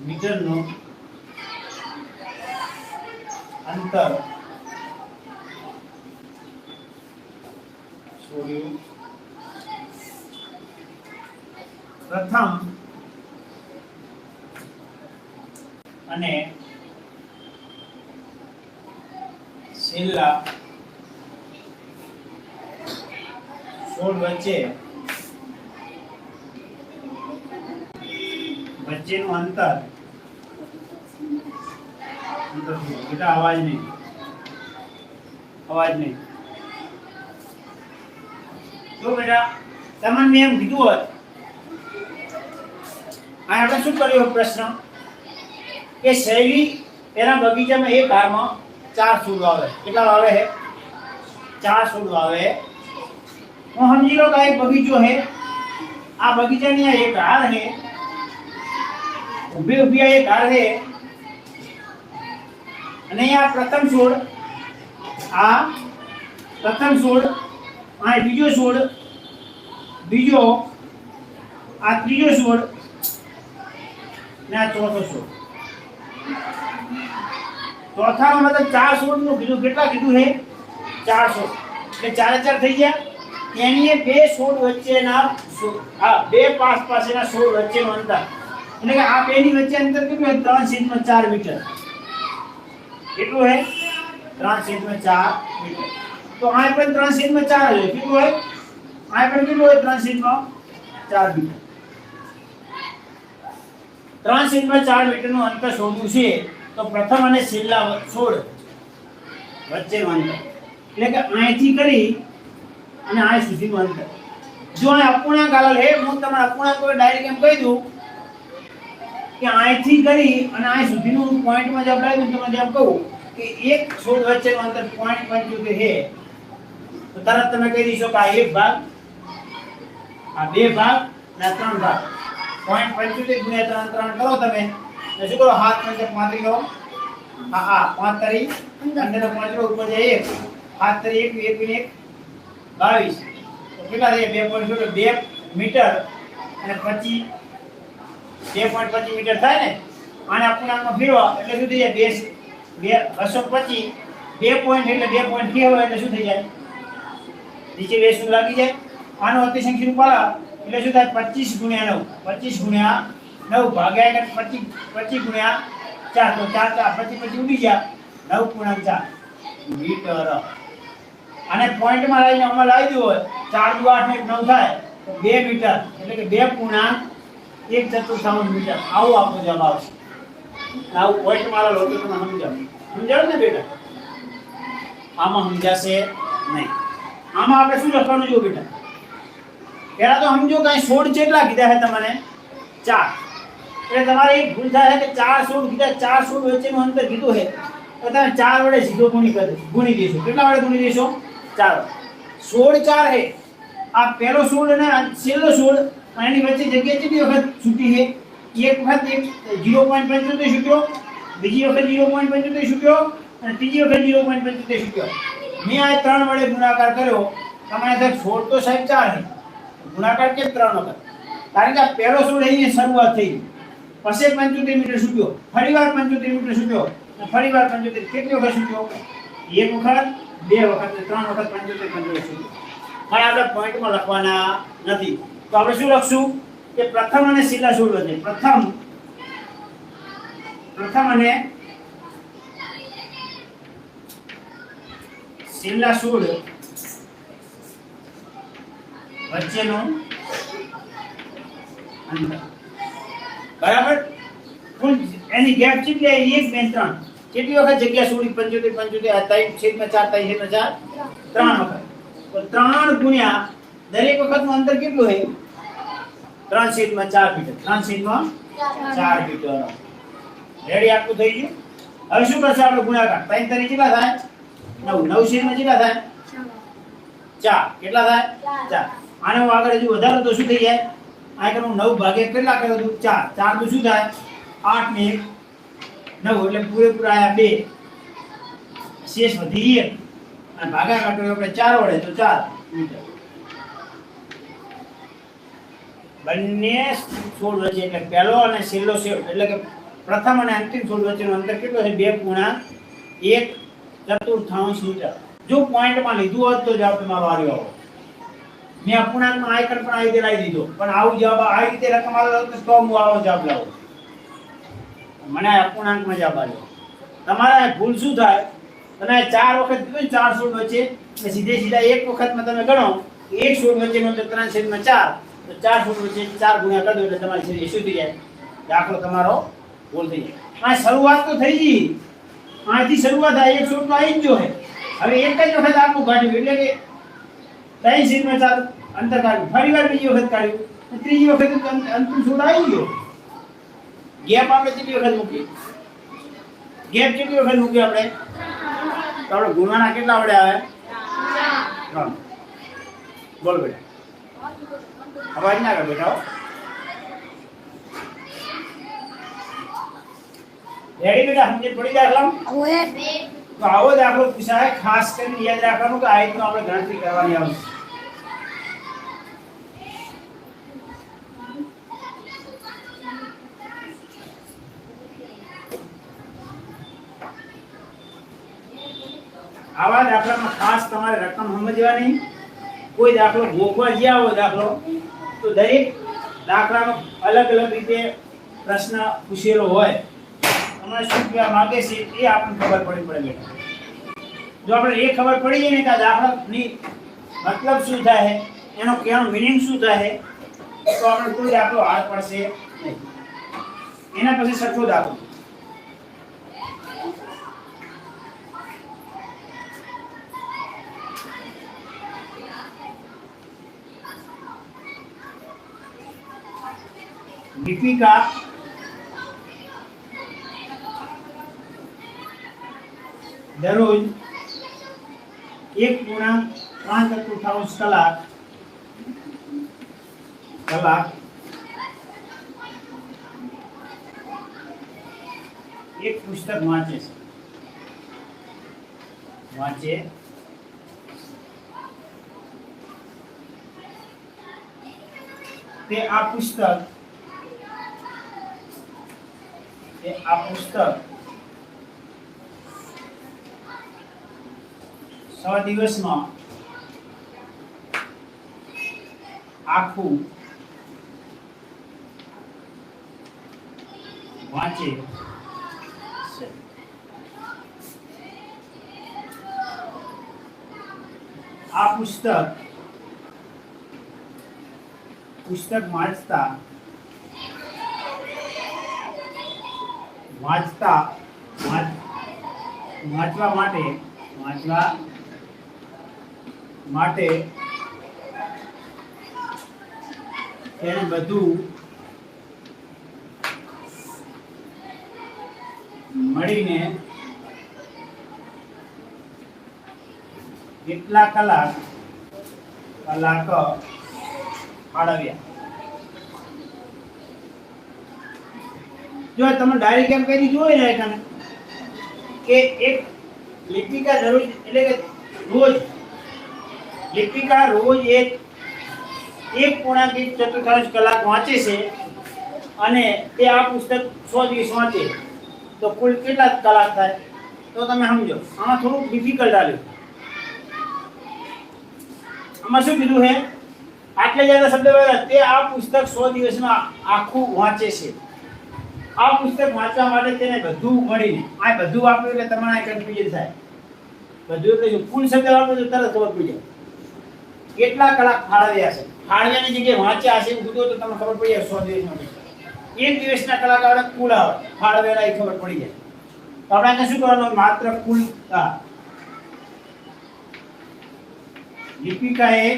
મીટરનું અંતર છોડ્યું. પ્રથમ અને છેલ્લા છોડ વચ્ચેનું અંતર બેટા અવાજ નહીં. જો બેટા તમને મેં એમ કીધું હોત આ આપણે શું કર્યો પ્રશ્ન કે શૈલી એના બગીચામાં એક હારમાં 4 છોડ આવે. કેટલા આવે છે? 4 છોડ આવે. હું સમજી લો કે આ એક બગીચો છે. આ બગીચાની આ એક હાર છે. ઊભી આ એક હાર છે. અને આ પ્રથમ છોડ, આ પ્રથમ છોડ, આ બીજો છોડ, બીજો, આ ત્રીજો છોડ ને આ ચોથો છોડ. ચોથામાં મતલબ 4 છોડનું કીધું. કેટલા કીધું છે? 4 છોડ. એટલે 4 4 થઈ ગયા. એની 2 છોડ વચ્ચેના આ 2 પાસેના છોડ વચ્ચેનું અંતર એટલે કે આ બેની વચ્ચે અંતર કેટલું છે? 3/4 મીટર. કેટલું છે? 3/4 મીટર. તો આ પણ 3/4 છે. કેટલું હોય? આ પણ કેટલું હોય? 3/4 મીટર. 3/4 મીટરનું અંતર શોધવું છે. તો પ્રથમ અને છેલ્લા છોડ વચ્ચેનું અંતર એટલે કે અહીંથી કરી અને આ સુધીનું અંતર. જો આ અપૂર્ણાંક આલેલ છે, હું તમને અપૂર્ણાંક કોઈ ડાયરેક્ટ એમ કહી દઉં કે અહીંથી કરી અને આ સુધીનું પોઈન્ટમાં જબ લાવ્યું તમને જેમ કહું કે એક છોડ વચ્ચેનું અંતર 0.75 છે. તો તરત તમે કહી દેશો કે આ એક ભાગ, આ 2 ભાગ અને આ 3 ભાગ. 0.75 ગુણ્યા 3 કરો તમે. શું કરો? હાથ પંચે 35 લો. હા 35 અંદર 5 ઉપર જાય 1. હાથ તરી 1 1 22. તો કેટલા થાય? 2.2 મીટર અને 25 2.25 મીટર થાય ને. આને અપૂર્ણાંકમાં ફેરવો એટલે શું થઈ જાય? 225. 2 પોઈન્ટ એટલે 2 પોઈન્ટ ફેરવો એટલે શું થઈ જાય? નીચે 2 શું લાગી જાય. આનો અતિસંખ્યનું પાલા એટલે શું થાય? 25 ગુણ્યા 9. 25 ગુણ્યા 9 ભાગ્યા 25 25 ગુણ્યા 4 તો 4 4 25 25 ઉડી ગયા 9.4 મીટર. અને પોઈન્ટમાં લાવીને આમાં લાવી દીધું હોય 4 દુ 8 ને 9 થાય તો 2 મીટર એટલે કે 2.1 મીટર આવું આપણો જવાબ આવશે. આવું પોઈન્ટમાં લો તો તમે સમજાવ ને બેટા? આમાં સમજાશે નહીં. આમાં આપણે શું લખવાનું જો બેટા? પહેલા તો સમજો કે 16 કેટલા કીધા છે તમને? 4. એટલે તમારે એક ભૂલ થાય કે 4 16 કીધા, 4 16 વચ્ચેનું અંતર કીધું છે તો તમે 4 વડે સીધો ગુણી દેશો. કેટલા વડે ગુણી દેશો? 4. 16 4 છે. આ પહેલો 16 અને છેલ્લો 16 અને એની વચ્ચે જગ્યા કેટલી વખત છૂટી છે? એક વખત 0.75 છૂટ્યો, બીજી વખત 0.75 છૂટ્યો અને ત્રીજી વખત 0.75 છૂટ્યો. મેં આ 3 વડે ગુણાકાર કર્યો. તમારે ત્યાં 16 તો સાહેબ 4 છે, ગુણાકાર કેમ 3 વખત? કારણ કે આ પહેલો 16 અહીંની શરૂઆત થઈ, પછી 75 મીટર છૂટ્યો, ફરીવાર 75 મીટર છૂટ્યો, ફરીવાર 75. કેટલી વખત છૂટ્યો? એક વખત, બે વખત, 3 વખત 75 છૂટ્યો. હવે આપણે પોઈન્ટમાં લખવાના નથી તો આપણે શું લખશું કે પ્રથમ અને છેલ્લા 16 વચ્ચે પ્રથમ અને છેલ્લા 16 વચ્ચેનું અંતર બરાબર. કુલ એની ગેપ કેટલી? 1 2 3. કેટલી વખત જગ્યા છોડી? 75 75 3 વખત. તો 3 ગુણ્યા દરેક વખતનું અંતર કેટલું છે? 3/4 મીટર. 3/4 મીટર. રેડી? આટલું થઈ ગયું. હવે શું કરશે આપણે? ગુણાકાર. 3 તરી કેટલા થાય? 9. 9/4 કેટલા થાય? 4. કેટલા થાય? 4. આને હું આગળ હજુ વધારો તો શું થઈ જાય? આ કે હું 9 ભાગ્યા કેટલા કર્યો તો 4. 4 તો શું થાય? 8 ને 1 9 એટલે પૂરેપૂરા આયા 2. શેષ વધી 1 અને ભાગા કાઢો આપણે 4 વડે તો 4 મીટર. બંને 16 વચ્ચે એટલે પહેલો અને છેલ્લો એટલે કે પ્રથમ અને અંતિમ 16 વચ્ચેનું અંતર કેટલું છે? 2.1 મીટર. જો પોઈન્ટમાં લીધું હોત તો જવાબ તમારો આવ્યો હોત. મેં અપૂર્ણાંકમાં આયકન પણ આવી રીતે લાવી દીધો, પણ આવું જવાબ આવી રીતે રકમ આવ્યો તો હું આવો જવાબ લાવો. મને અપૂર્ણાંકમાં જવાબ આવ્યો. તમારે ભૂલ શું થાય? તમે 4 વખત કીધું 4 16 વચ્ચે એટલે સીધા એક વખતમાં તમે ગણો 1 16 વચ્ચેનો અંતર 3/4 તો 4 16 વચ્ચે 4 ગુણ્યા કરી દો એટલે તમારી સીધી શું થઈ જાય? દાખલો તમારો ભૂલ થઈ જાય. આ શરૂઆત તો થઈ ગઈ, આથી શરૂઆત આ 1 16 તો આવી જ ગયો છે. હવે એક જ વખત આખું કાઢ્યું એટલે કે 3/4 અંતર કાઢ્યું, ફરીવાર બીજી વખત કાઢ્યું, ત્રીજી વખત અંતિમ 16 આવી ગયો. ગેપ આપણે કેટલી વખત મૂકી? ગેપ કેટલી વખત મૂકી આપણે? તો આપણે ગુણવાના કેટલા વડે આવે? 3. બોલ બેટા. અવાજ ના કર બેટા. રેડી બેટા? સમજ પડી દાખલા? તો આવો દાખલો પૂછાય. ખાસ કરીને યાદ રાખવાનું કે આ રીતનું આપણે ગણતરી કરવાની આવશે. આવા દાખલામાં ખાસ તમારે રકમ સમજવાની. કોઈ દાખલો ગોખવા ગયા હોય દાખલો તો દરેક દાખલાનો અલગ અલગ રીતે પ્રશ્ન પૂછેલો હોય, તમારે શું કહેવા માંગે છે એ આપણને ખબર પડી પડે. જો આપણે એ ખબર પડી જાય ને કે આ દાખલાની મતલબ શું થાય, એનો કહેવાનો મીનિંગ શું થાય, તો આપણે કોઈ દાખલો હાથ પડશે નહીં. એના પછી છઠ્ઠો દાખલો. દીપિકા દરરોજ 1.5 કલાક એક પુસ્તક વાંચે તે આ પુસ્તક 6 દિવસમાં આખું વાંચે છે. આ પુસ્તક વાંચવા માટે એને બધું મળીને કેટલા કલાક ફાળવ્યા. જો તમે ડાયરી કેમ કરી જોઈ ને તમે કે એક લેખિકા દરરોજ એટલે કે રોજ એક પૂર્ણાંક ચતુર્થાંશ કલાક વાંચે છે અને તે આ પુસ્તક 100 દિવસ વાંચે તો કુલ કેટલા કલાક થાય? તો તમે સમજો. આમાં થોડું ડિફિકલ્ટ આવ્યું. આમાં શું કીધું છે? આટલે જ્યાદા શબ્દ બોલ્યા તે આ પુસ્તક 100 દિવસમાં આખું વાંચે છે. આ પુસ્તક વાંચવા માટે તેને બધું મળીને આ બધું આપ્યું એટલે તમારે કન્ફ્યુઝન થાય. બધું એટલે કુલ શબ્દ આપો તો તરત ખબર પડી જાય કેટલા કલાક ફાળવ્યા છે. ફાળવ્યાની જગ્યાએ વાંચ્યા હશે બધું તો તમને ખબર પડી જાય 100 દિવસમાં. એક દિવસના કલાક આવે કુલ આવે ફાળવેલા એ ખબર પડી જાય. તો આપણે શું કરવાનું? માત્ર કુલ લિપિકાએ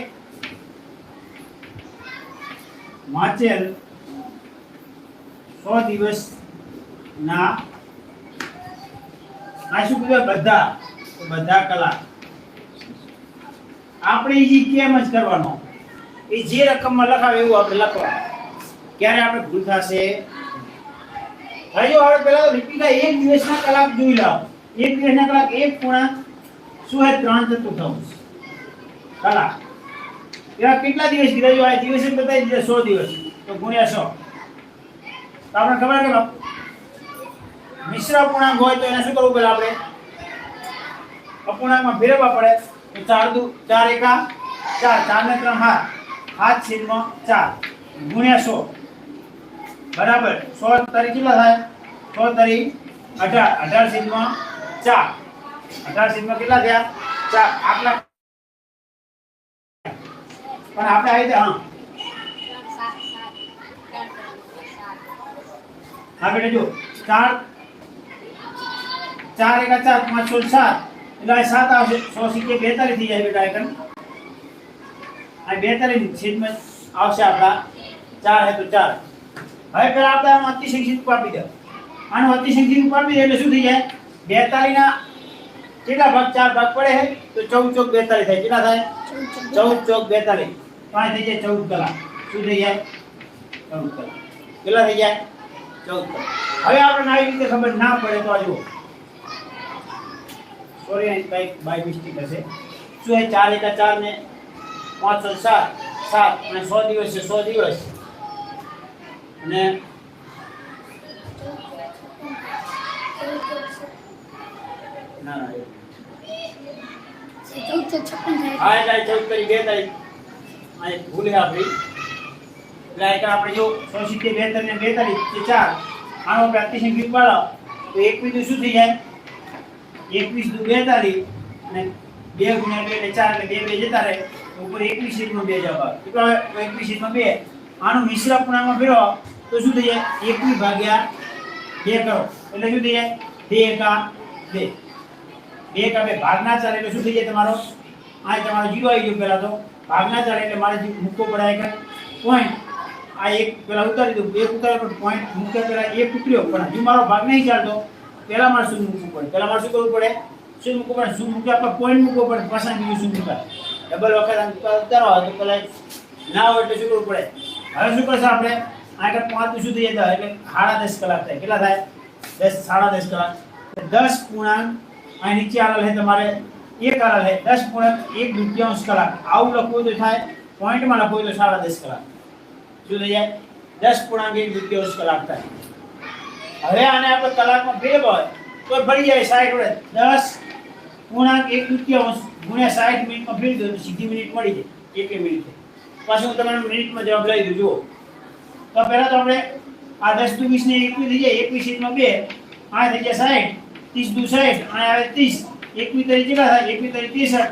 વાંચેલ 100 દિવસના શું કીધું? બધા કલાક. આપણે જે કેમ જ કરવાનો એ જે રકમમાં લખાવે એવું આપણે લખવાનું. ક્યારે આપણે ભૂલ થશે? હવે જો આપણે પહેલા તો લિપિકા એક દિવસના કલાક જોઈ લાવો. એક દિવસના કલાક 1 પૂર્ણાંક શું હે 3 ચતુર્થાંશ કલાક. એવા કેટલા દિવસ કીધા? જો આ દિવસે બતાવી દીધા 100 દિવસ તો ગુણ્યા 100. તો આપણે ખબર કે મિશ્ર અપૂર્ણાંક હોય તો એને શું કરવું? પહેલા આપણે અપૂર્ણાંકમાં ફેરવવા પડે. તો 4 એકા 4, 4 ને 3 7/4 ગુણ્યા 100 બરાબર 100 તારી કેટલા થાય? 100 તારી 18 18 કેટલા થયા? 4 આટલા. પણ આપણે આવી રીતે બેટા જો 4 એકા 4 5 16 7 એટલે 7 આવશે. 100 સિક્કે 42 થઈ જાય બેટા. એકન આ 42 છેદમાં આવશે આપણા 4 હે તો 4. હવે પેલા આપણે આનો અતિશય રૂપ આપી દે. આનો અતિશય રૂપ આપી દે એટલે શું થઈ જાય? 42 ના કેટલા ભાગ? 4 ભાગ પડે છે તો 14 ચોક 42 થાય. કેટલા થાય? 14 ચોક 42. પાંચ થઈ જાય 14 કલાક. શું થઈ જાય? 14 કલાક. કેટલા થઈ જાય? 14 કલાક. હવે આપણે આવી રીતે ખબર ના પડે તો આ જુઓ. સોરી અહીં કઈક બાય મિસ્ટેક હશે. શું એ 4 એકા 4 ને 5 7 અને 100 દિવસ છે 100 દિવસ અને ના 14 56 હા એટલે 14 કરી 42 આ ભૂલ છે આપણી. એટલે આપણે જો 100 સિત્તેર 42 ને 42 તે 4 આનો આપણે અતિશય ગીત પાડો તો 21 શું થઈ જાય? 21 દુ 42 અને 2 ગુણ્યા 2 એટલે 4 એટલે 2 જતા રહે. ઉપર 21 સીટમાં 2 જવાબ આવે. કેટલા 21 સીટમાં 2. આનું મિશ્ર અપૂર્ણાંકમાં ફેરવો તો શું થઈ જાય? 21 ભાગ્યા 2 કરો એટલે શું થઈ જાય? 2 એકા 2. 2 એકા 2 ભાગના 4 એટલે શું થઈ જાય તમારો? આ તમારો 0 આવી ગયો. પહેલા તો ભાગના 4 એટલે મારે મૂકવો પડે એક પોઈન્ટ. આ એક પેલા ઉતારી દઉં. એક ઉતાર્યો પણ પોઈન્ટ મૂક્યા પહેલા એક ઉતર્યો પણ હજુ મારો ભાગ નહીં ચાલતો. પહેલા મારે શું મૂકવું પડે? પહેલા મારે શું કરવું પડે? શું મૂકવું પડે? શું મૂક્યા આપણે પોઈન્ટ મૂકવો પડે. પાછા બીજું શું મૂકાય? ડબલ વખત ઉતારો તો પેલા ના હોય એટલે શું કરવું પડે? હવે શું કરશે આપણે? આગળ 5 શું થઈ જાય? એટલે 10.5 કલાક થાય. કેટલા થાય? 10 10.5 કલાક. 10 પૂર્ણાંક અહીં નીચે આવેલ છે તમારે 1 આવેલ છે 10 પૂર્ણાંક 1 દુત્યાંશ કલાક. આવું લખવું તો થાય. પોઈન્ટમાં લખવું તો 10.5 કલાક. શું થઈ જાય? 10 પૂર્ણાંક 1 દુત્યાંશ કલાક થાય. હવે આને આપણે કલાકમાં ફેરવો તો ભરી જાય 60 વડે. 10 પૂર્ણાંક 1 દુત્યાંશ ગુણ્યા 60 મિનિટમાં ફેરવી દો તો સીધી મિનિટ મળી જાય. 1 મિનિટ. પાછું હું તમને મિનિટમાં જવાબ લઈ દઉં. જુઓ તો પહેલા તો આપણે આ 10 દુ 20 ને 21 થઈ જાય. 21 સીટમાં 2 આ થઈ જાય 60. 30 દુ 60 આ આવે 30. 21 તરી કેટલા થાય? 21 તરી 63.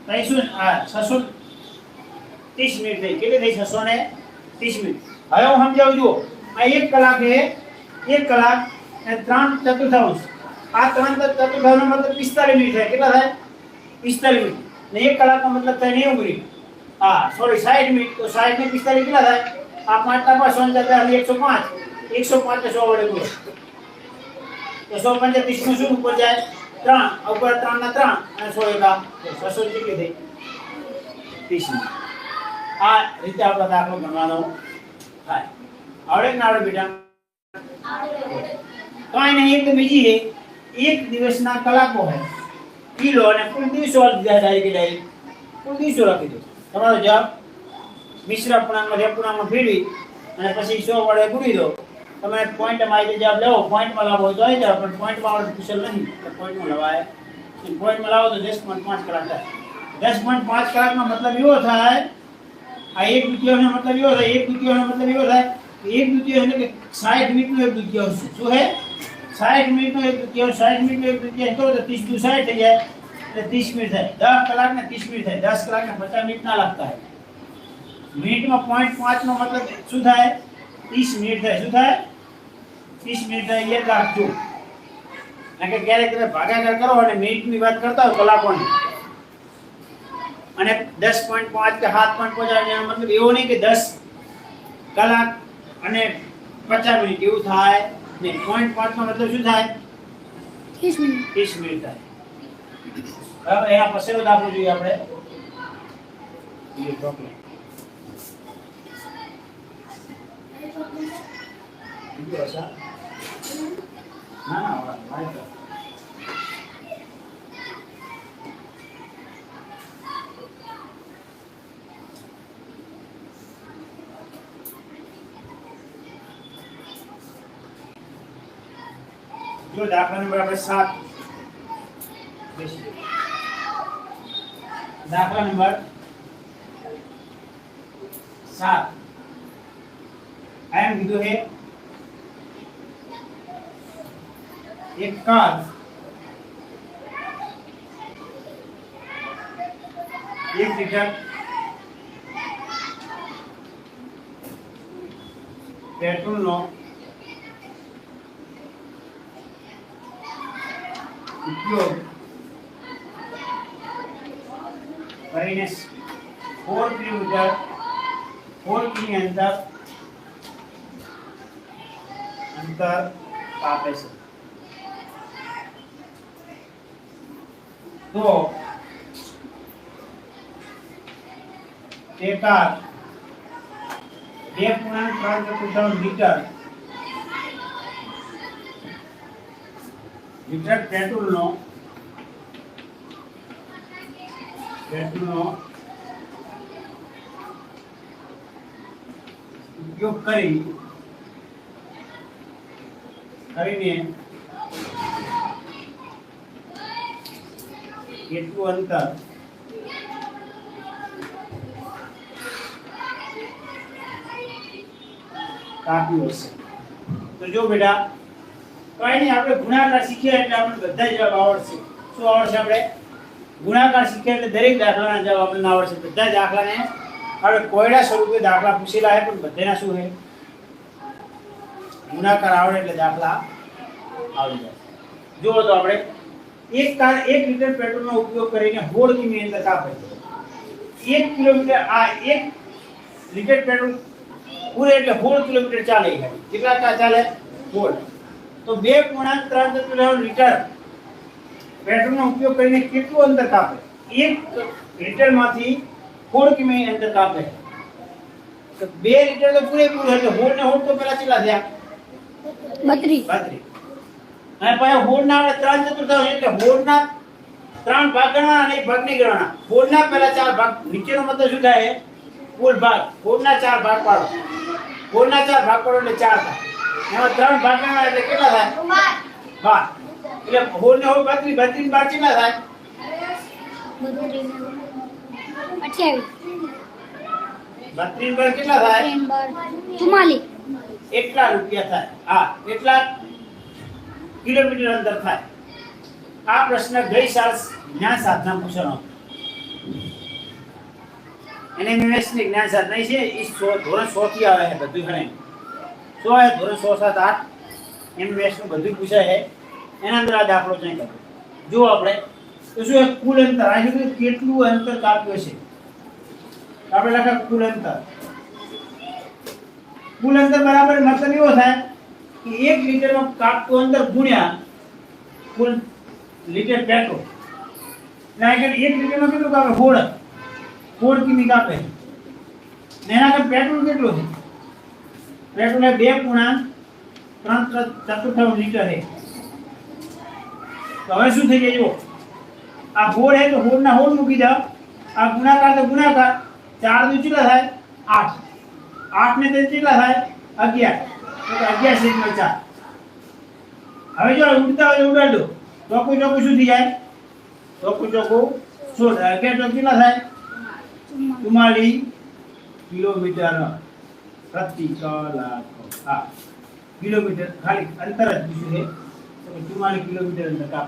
630 મિનિટ થઈ. કેટલી થઈ? 630 મિનિટ. હવે હું સમજાવું જુઓ. આ 1 કલાક એ 1 કલાક અને 3 ચતુર્થાંશ. આ 3 ચતુર્થાંશનો મતલબ 45 મિનિટ થાય. કેટલા થાય? 45 મિનિટ. ને 1 કલાકનો મતલબ થાય 90 મિનિટ. હા સોરી 60 મિનિટ. તો 60 ને 45 કેટલા થાય? આ 5 ના 5 105. 105 ને 100 વડે ગુણો તો 135 નું શું ઉપર જાય? 3. ઉપર 3 ના 3 અને 100 એકા 600 કેટલી થઈ? 30 મિનિટ. આ રીતે આપણો દાખલો ગણવાનો થાય. આવડે કે ના આવડે બેટા? કાંઈ નહીં. એક બીજી છે, એક દિવસના કલાકો હોય કિલો અને કુલ દિવસો ડાયરેક્ટ કુલ દિવસો લખી દો. તમારો જવાબ મિશ્ર અપૂર્ણાંકમાં અપૂર્ણાંકમાં ફેરવી અને પછી 100 વડે ગુણી દો. તમે પોઈન્ટમાં આવી જવાબ લેવો. પોઈન્ટમાં લાવો તો આવી જાવ, પણ પોઈન્ટમાં આવડે કુશલ નહીં તો પોઈન્ટમાં લવાય. પોઈન્ટમાં લાવો તો 10.5 કલાક થાય. 10.5 કલાકનો મતલબ એવો થાય, આ 1 દુત્યાંશનો મતલબ એવો થાય, 1 દુત્યાંશનો મતલબ એવો થાય કે 1 દુત્યાંશ એટલે કે 60 મિનિટનો 1 દુત્યાંશ. શું હે? 60 મિનિટનો 1 દુત્યાંશ. 60 મિનિટનો 1 દુત્યાંશ કરો તો 30 દુ 60 થઈ જાય એટલે 30 મિનિટ થાય. 10 કલાક ને 30 મિનિટ થાય. 10 કલાક ને 50 મિનિટ ના લાગતા હોય. મિનિટમાં 0.5 નો મતલબ શું થાય? 30 મિનિટ થાય. શું થાય? 30 મિનિટ થાય. એ રાખજો. કારણ કે ક્યારેક તમે ભાગાકાર કરો અને મિનિટની વાત કરતા હોય કલાકોની અને 10.5 કે 7.5 એનો મતલબ એવો નહીં કે 10 કલાક અને 50 મિનિટ એવું થાય નહીં. 0.5 નો મતલબ શું થાય? 30 મિનિટ. 30 મિનિટ થાય. હવે એના પછીનો દાખલો જોઈએ આપણે. જો દાખલા નંબર આપણે 7 દાખલા નંબર 7 એમ કીધું છે એક કાર એક લીટર પેટ્રોલનો ઉપયોગ કરીને 4 કિલોમીટર 4 કિમી અંતર કાપે છે. તો તે કાર 2.3 લીટર પેટ્રોલનો ઉપયોગ કરીને કેટલું અંતર કાપ્યું હશે? તો જો બેટા કઈ નહીં, આપણે ગુણાકાર શીખ્યા એટલે આપણે બધા જવાબ આવડશે. શું આવડશે? આપણે ગુણાકાર શીખ્યા એટલે દરેક દાખલાના જવાબ આપણને આવડશે. બધા દાખલાને આપણે કોયડા સ્વરૂપે દાખલા પૂછેલા છે, પણ બધાના શું છે? ગુણાકાર આવડે એટલે દાખલા આવડી જાય. જુઓ તો આપણે એક કાર 1 લીટર પેટ્રોલનો ઉપયોગ કરીને 16 કિમી અંતર કાપે. 1 કિલોમીટર આ 1 લીટર પેટ્રોલ પૂરે એટલે 16 કિલોમીટર ચાલે. કેટલા ચાલે? 16. તો 2.3 લીટર પેટ્રોલનો ઉપયોગ કરીને કેટલું અંતર કાપે? 1 લીટરમાંથી 16 કિમી અંતર કાપે. તો 2 લીટર તો પૂરેપૂરું એટલે 16 ને 16 તો પેલા કેટલા થયા? 32. અને પછી 16 ના આપણે 3 ચતુર્થાંશ એટલે 16 ના 3 ભાગ ગણવાના અને 1 ભાગ નહીં ગણવાના. 16 ના પહેલા 4 ભાગ, નીચેનો મતલબ શું થાય? કુલ ભાગ. 16 ના 4 ભાગ પાડો. 16 ના 4 ભાગ પાડો એટલે 4 થાય. એમાં 3 ભાગ ગણવાના એટલે કેટલા થાય? 12. એટલે 16 ને 32 બાર કેટલા થાય? 28. 32 બાર કેટલા થાય? 44. એટલા રૂપિયા થાય. હા, એટલા કિલોમીટર અંતર થાય. આ પ્રશ્ન ગઈ સાલ જ્ઞાન સાધના પૂછવાનો. NMS ની જ્ઞાન સાધનાઈ છે એ ધોરણ 100 થી આવે છે બધું ઘણે 100 है ધોરણ 6 7 8 NMS નું બધું પૂછાય છે એના અંદર આ દાખલો ચેક કરો જો આપણે તો શું એક કુલ અંતર આ છે કેટલું અંતર કાપ્યું છે આપણે લખા કુલ અંતર બરાબર મતલબ એવો થાય કે 1 લીટરમાં કાપતું અંતર ગુણ્યા કુલ લીટર પેટ્રોલ એટલે કે 1 લીટરમાં કેટલું કાપે 16 કિમી કાપે ને એના કે પેટ્રોલ કેટલું છે પેટ્રોલ એ 2.3 લીટર છે તો હવે શું થઈ જાય જો આ 16 है तो 16 ના 16 મૂકી દો આ ગુણાકાર તો ગુણાકાર 4 દુ કેટલા થાય 8 8 ને 3 કેટલા થાય 11 તો 11 સેકન્ડ 4 હવે જો ઉડતા હોય ઉડાડો ચોકું શું થઈ જાય ચોકું 16 11 તો કેટલા થાય 44 કિલોમીટર પ્રતિ કલાક હા કિલોમીટર ખાલી અંતર જ પૂછ્યું છે તો 44 કિલોમીટર અંતર કાપ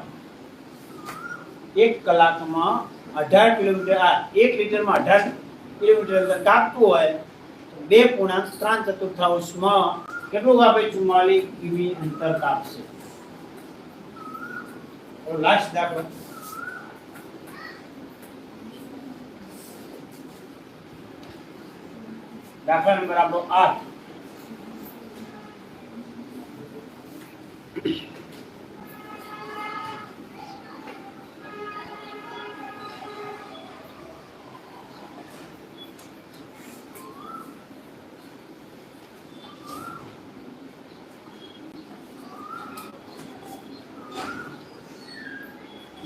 1 કલાકમાં 18 કિલોમીટર આ 1 લીટરમાં 18 કિલોમીટર અંતર કાપતું હોય તો 2.3 માં કેટલું કાપે 44 કિમી અંતર કાપશે તો લાસ્ટ દાખલો દાખલા નંબર આપણો 8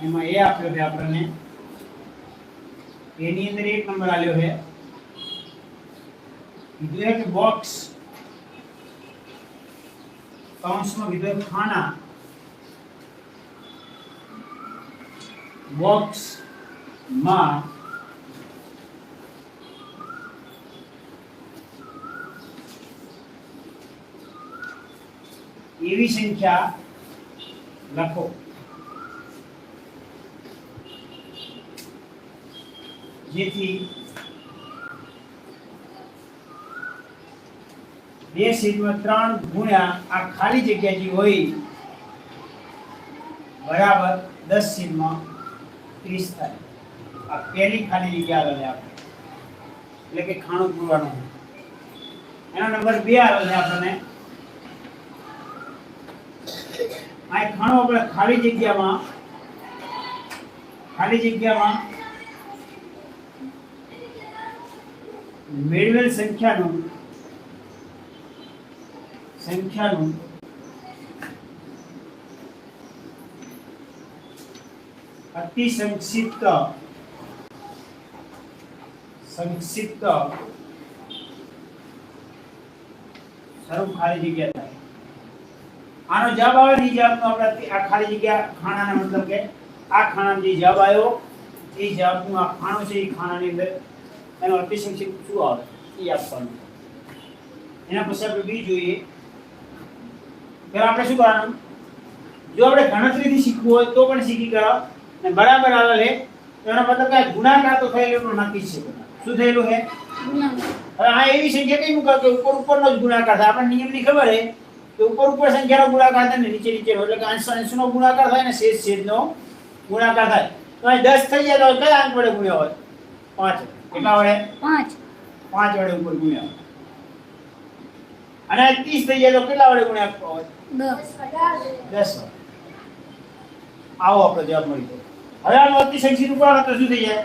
એમાં એ આપ્યો છે આપણને એની અંદર એક નંબર આલ્યો છે કીધું છે કે બોક્સ કૌંસમાં કીધું ખાના બોક્સ માં એવી સંખ્યા લખો જેથી 2/3 ગુણ્યા આ ખાલી જગ્યા જે હોય બરાબર 10/30 થાય આ પહેલી ખાલી જગ્યા આવે આપણે એટલે કે ખાણું પૂરવાનું એનો નંબર 2 આવે છે આપણને આ ખાણું આપણે ખાલી જગ્યામાં મેળવેલ સંખ્યાનું અતિ સંક્ષિપ્ત સ્વરૂપ ખાલી જગ્યા થાય આનો જવાબ આવે ને જવાબનો આપણે આ ખાલી જગ્યા ખાનાનો મતલબ કે આ ખાનાનો જે જવાબ આવ્યો એ જવાબનું આ ખાણો છે એ ખાનાની અંદર એનો અતિ સંક્ષિપ્ત શું આવે એ આપવાનું એના પછી આપણે બી જોઈએ પહેલા આપણે શું કરવાનું જો આપણે ગણતરીથી શીખવું હોય તો પણ શીખી કરો અને બરાબર આવે છે તો એનો મતલબ કે ગુણાકાર તો થયેલું નક્કી છે શું થયેલું છે હવે આ એવી સંખ્યા કઈ મૂકા કે ઉપરનો જ ગુણાકાર થાય આપણને નિયમની ખબર છે કે ઉપર સંખ્યાનો ગુણાકાર થાય ને નીચેનો એટલે કે અંશનો ગુણાકાર થાય ને છેદનો ગુણાકાર થાય તો અહીં 10 થઈ જાય તો કયા અંક વડે ગુણ્યા હોય 5 કેટલા વડે 5 વડે ઉપર ગુણ્યા અને 30 થઈ જાય તો કેટલા વડે ગુણ્યા હોય 10 આવો આપણો જવાબ મળી ગયો હવે આનો અતિ સંખ્યા ઉપાડો તો શું થઈ જાય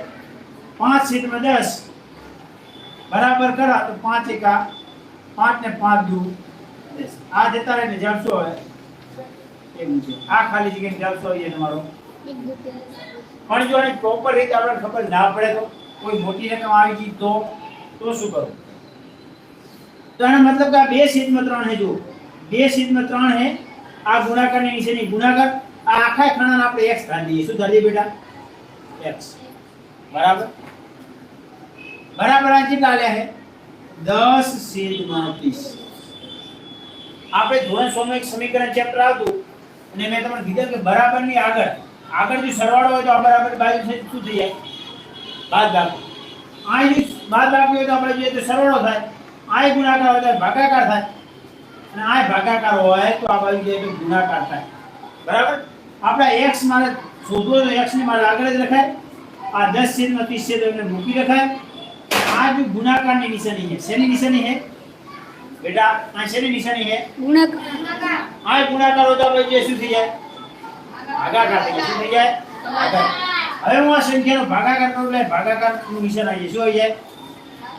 5/10 બરાબર કરા તો 5 એકા 5 ને 5 દુ 10 આ જતા રહે ને જવાબ શું આવે એવું છે આ ખાલી જગ્યાનો જવાબ શું આવે તમારો પણ જો આને પ્રોપર રીતે આપણે ખબર ના પડે તો કોઈ મોટી રકમ આવી ગઈ તો શું કરવું તો એનો મતલબ કે આ 2/3 है जो 2/3 है આ ગુણાકાર ની નીચેની ગુણાકાર આ આખા ખાનાને આપણે x ધારી દઈએ શું ધારી દઈએ બેટા x બરાબર આ કેટલા આલ્યા છે 10/30 આપણે ધોરણ 6 માં એક સમીકરણ ચેપ્ટર આવતું અને મેં તમને કીધું કે બરાબરની આગળ જો સરવાળો હોય તો આ બરાબર બાજુ શું થઈ જાય બાદ બાકી આ બાદબાકી હોય તો આપણે જોઈએ તો સરવાળો થાય, આય ગુણાકાર હોય તો ભાગાકાર થાય, અને આય ભાગાકાર હોય તો આ બાજુ જોઈએ તો ગુણાકાર થાય. બરાબર? આપણે x મારે શોધવો તો x ની મારે આગળ જ લખાય, આ 10/30 છે તો એને મૂકી રખાય. આ જો ગુણાકારની નિશાની છે, શેની નિશાની છે બેટા? આ શેની નિશાની છે? ગુણાકાર. આ ગુણાકાર હોય તો આપણે જે શું થઈ જાય? ભાગાકાર થઈ જાય. શું થઈ જાય? ભાગાકાર. હવે હું આ સંખ્યાનો ભાગાકાર કરું એટલે ભાગાકારનું નિશાન આવી જાય. શું આવી જાય?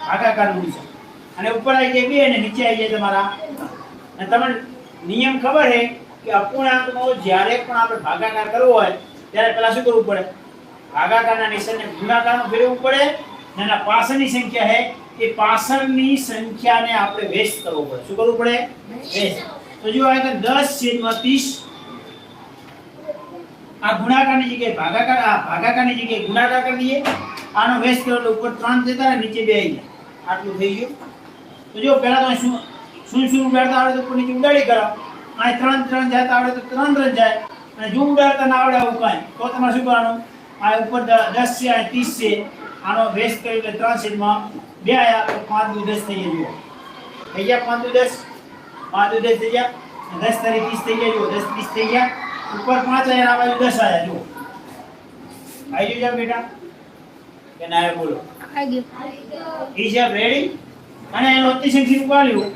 ભાગાકારનું નિશાન. અને ઉપર આવી જાય 2 અને નીચે આવી જાય તમારા. અને તમને નિયમ ખબર છે કે અપૂર્ણાંકનો જ્યારે પણ આપણે ભાગાકાર કરવો હોય ત્યારે પહેલા શું કરવું પડે? ભાગાકારના નિશાનને ગુણાકારમાં ફેરવવું પડે. અને એના પાછળની સંખ્યા છે એ પાછળની સંખ્યાને આપણે વ્યસ્ત કરવો પડે. શું કરવું પડે? વ્યસ્ત. તો જો આ 10/30 આ ગુણાકારની જગ્યાએ ભાગાકાર, આ ભાગાકારની જગ્યાએ ગુણાકાર કરી દઈએ. આનો વ્યસ્ત કરો એટલે ઉપર 3 જતા રહે, નીચે 2 આવી જાય. આટલું થઈ ગયું. તો જો પહેલા તો શું ઉડાડતા આવડે તો ઉપર નીચે ઉડાડી કરો. આ 3 જતા આવડે તો 3 જાય. અને જો ઉડાડતા ના આવડે આવું કાંઈ તો તમારે શું કરવાનું? આ ઉપર 10 છે, આ 30 છે, આનો વ્યસ્ત કરી એટલે 3/2 આયા તો 5 × 10 થઈ ગયું. થઈ ગયા 5 × 10 થઈ ગયા. 10 તારી 30 થઈ ગયા. જો 10 30 થઈ ગયા. ઉપર 5 આયા, આ બાજુ 10 આયા. જો આવી ગયું બેટા કે ના? બોલો. આવી ગયું. હિસાબ રેડી. અને એનો અતિશંખી રૂપ આલ્યું.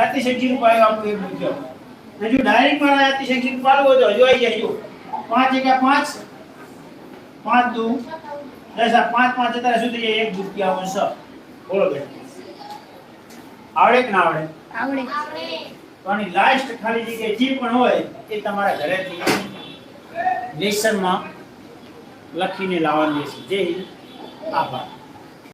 અતિશંખી રૂપ આવ્યો આપણું એક મૂક્યો. અને જો ડાયરેક્ટ મારા અતિશંખી રૂપ આલવું હોય તો હજુ આવી જાય. જો 5 × 5 5 × 2 10. આ 5 5 જતા શું થઈ જાય? 1/2. બોલો બેટા. આવડે કે ના આવડે? આવડે. તો આની લાસ્ટ ખાલી જગ્યાએ જે પણ હોય એ તમારા ઘરેથી લેસનમાં લખીને લાવવાની છે. જય હિન્દ. આભાર.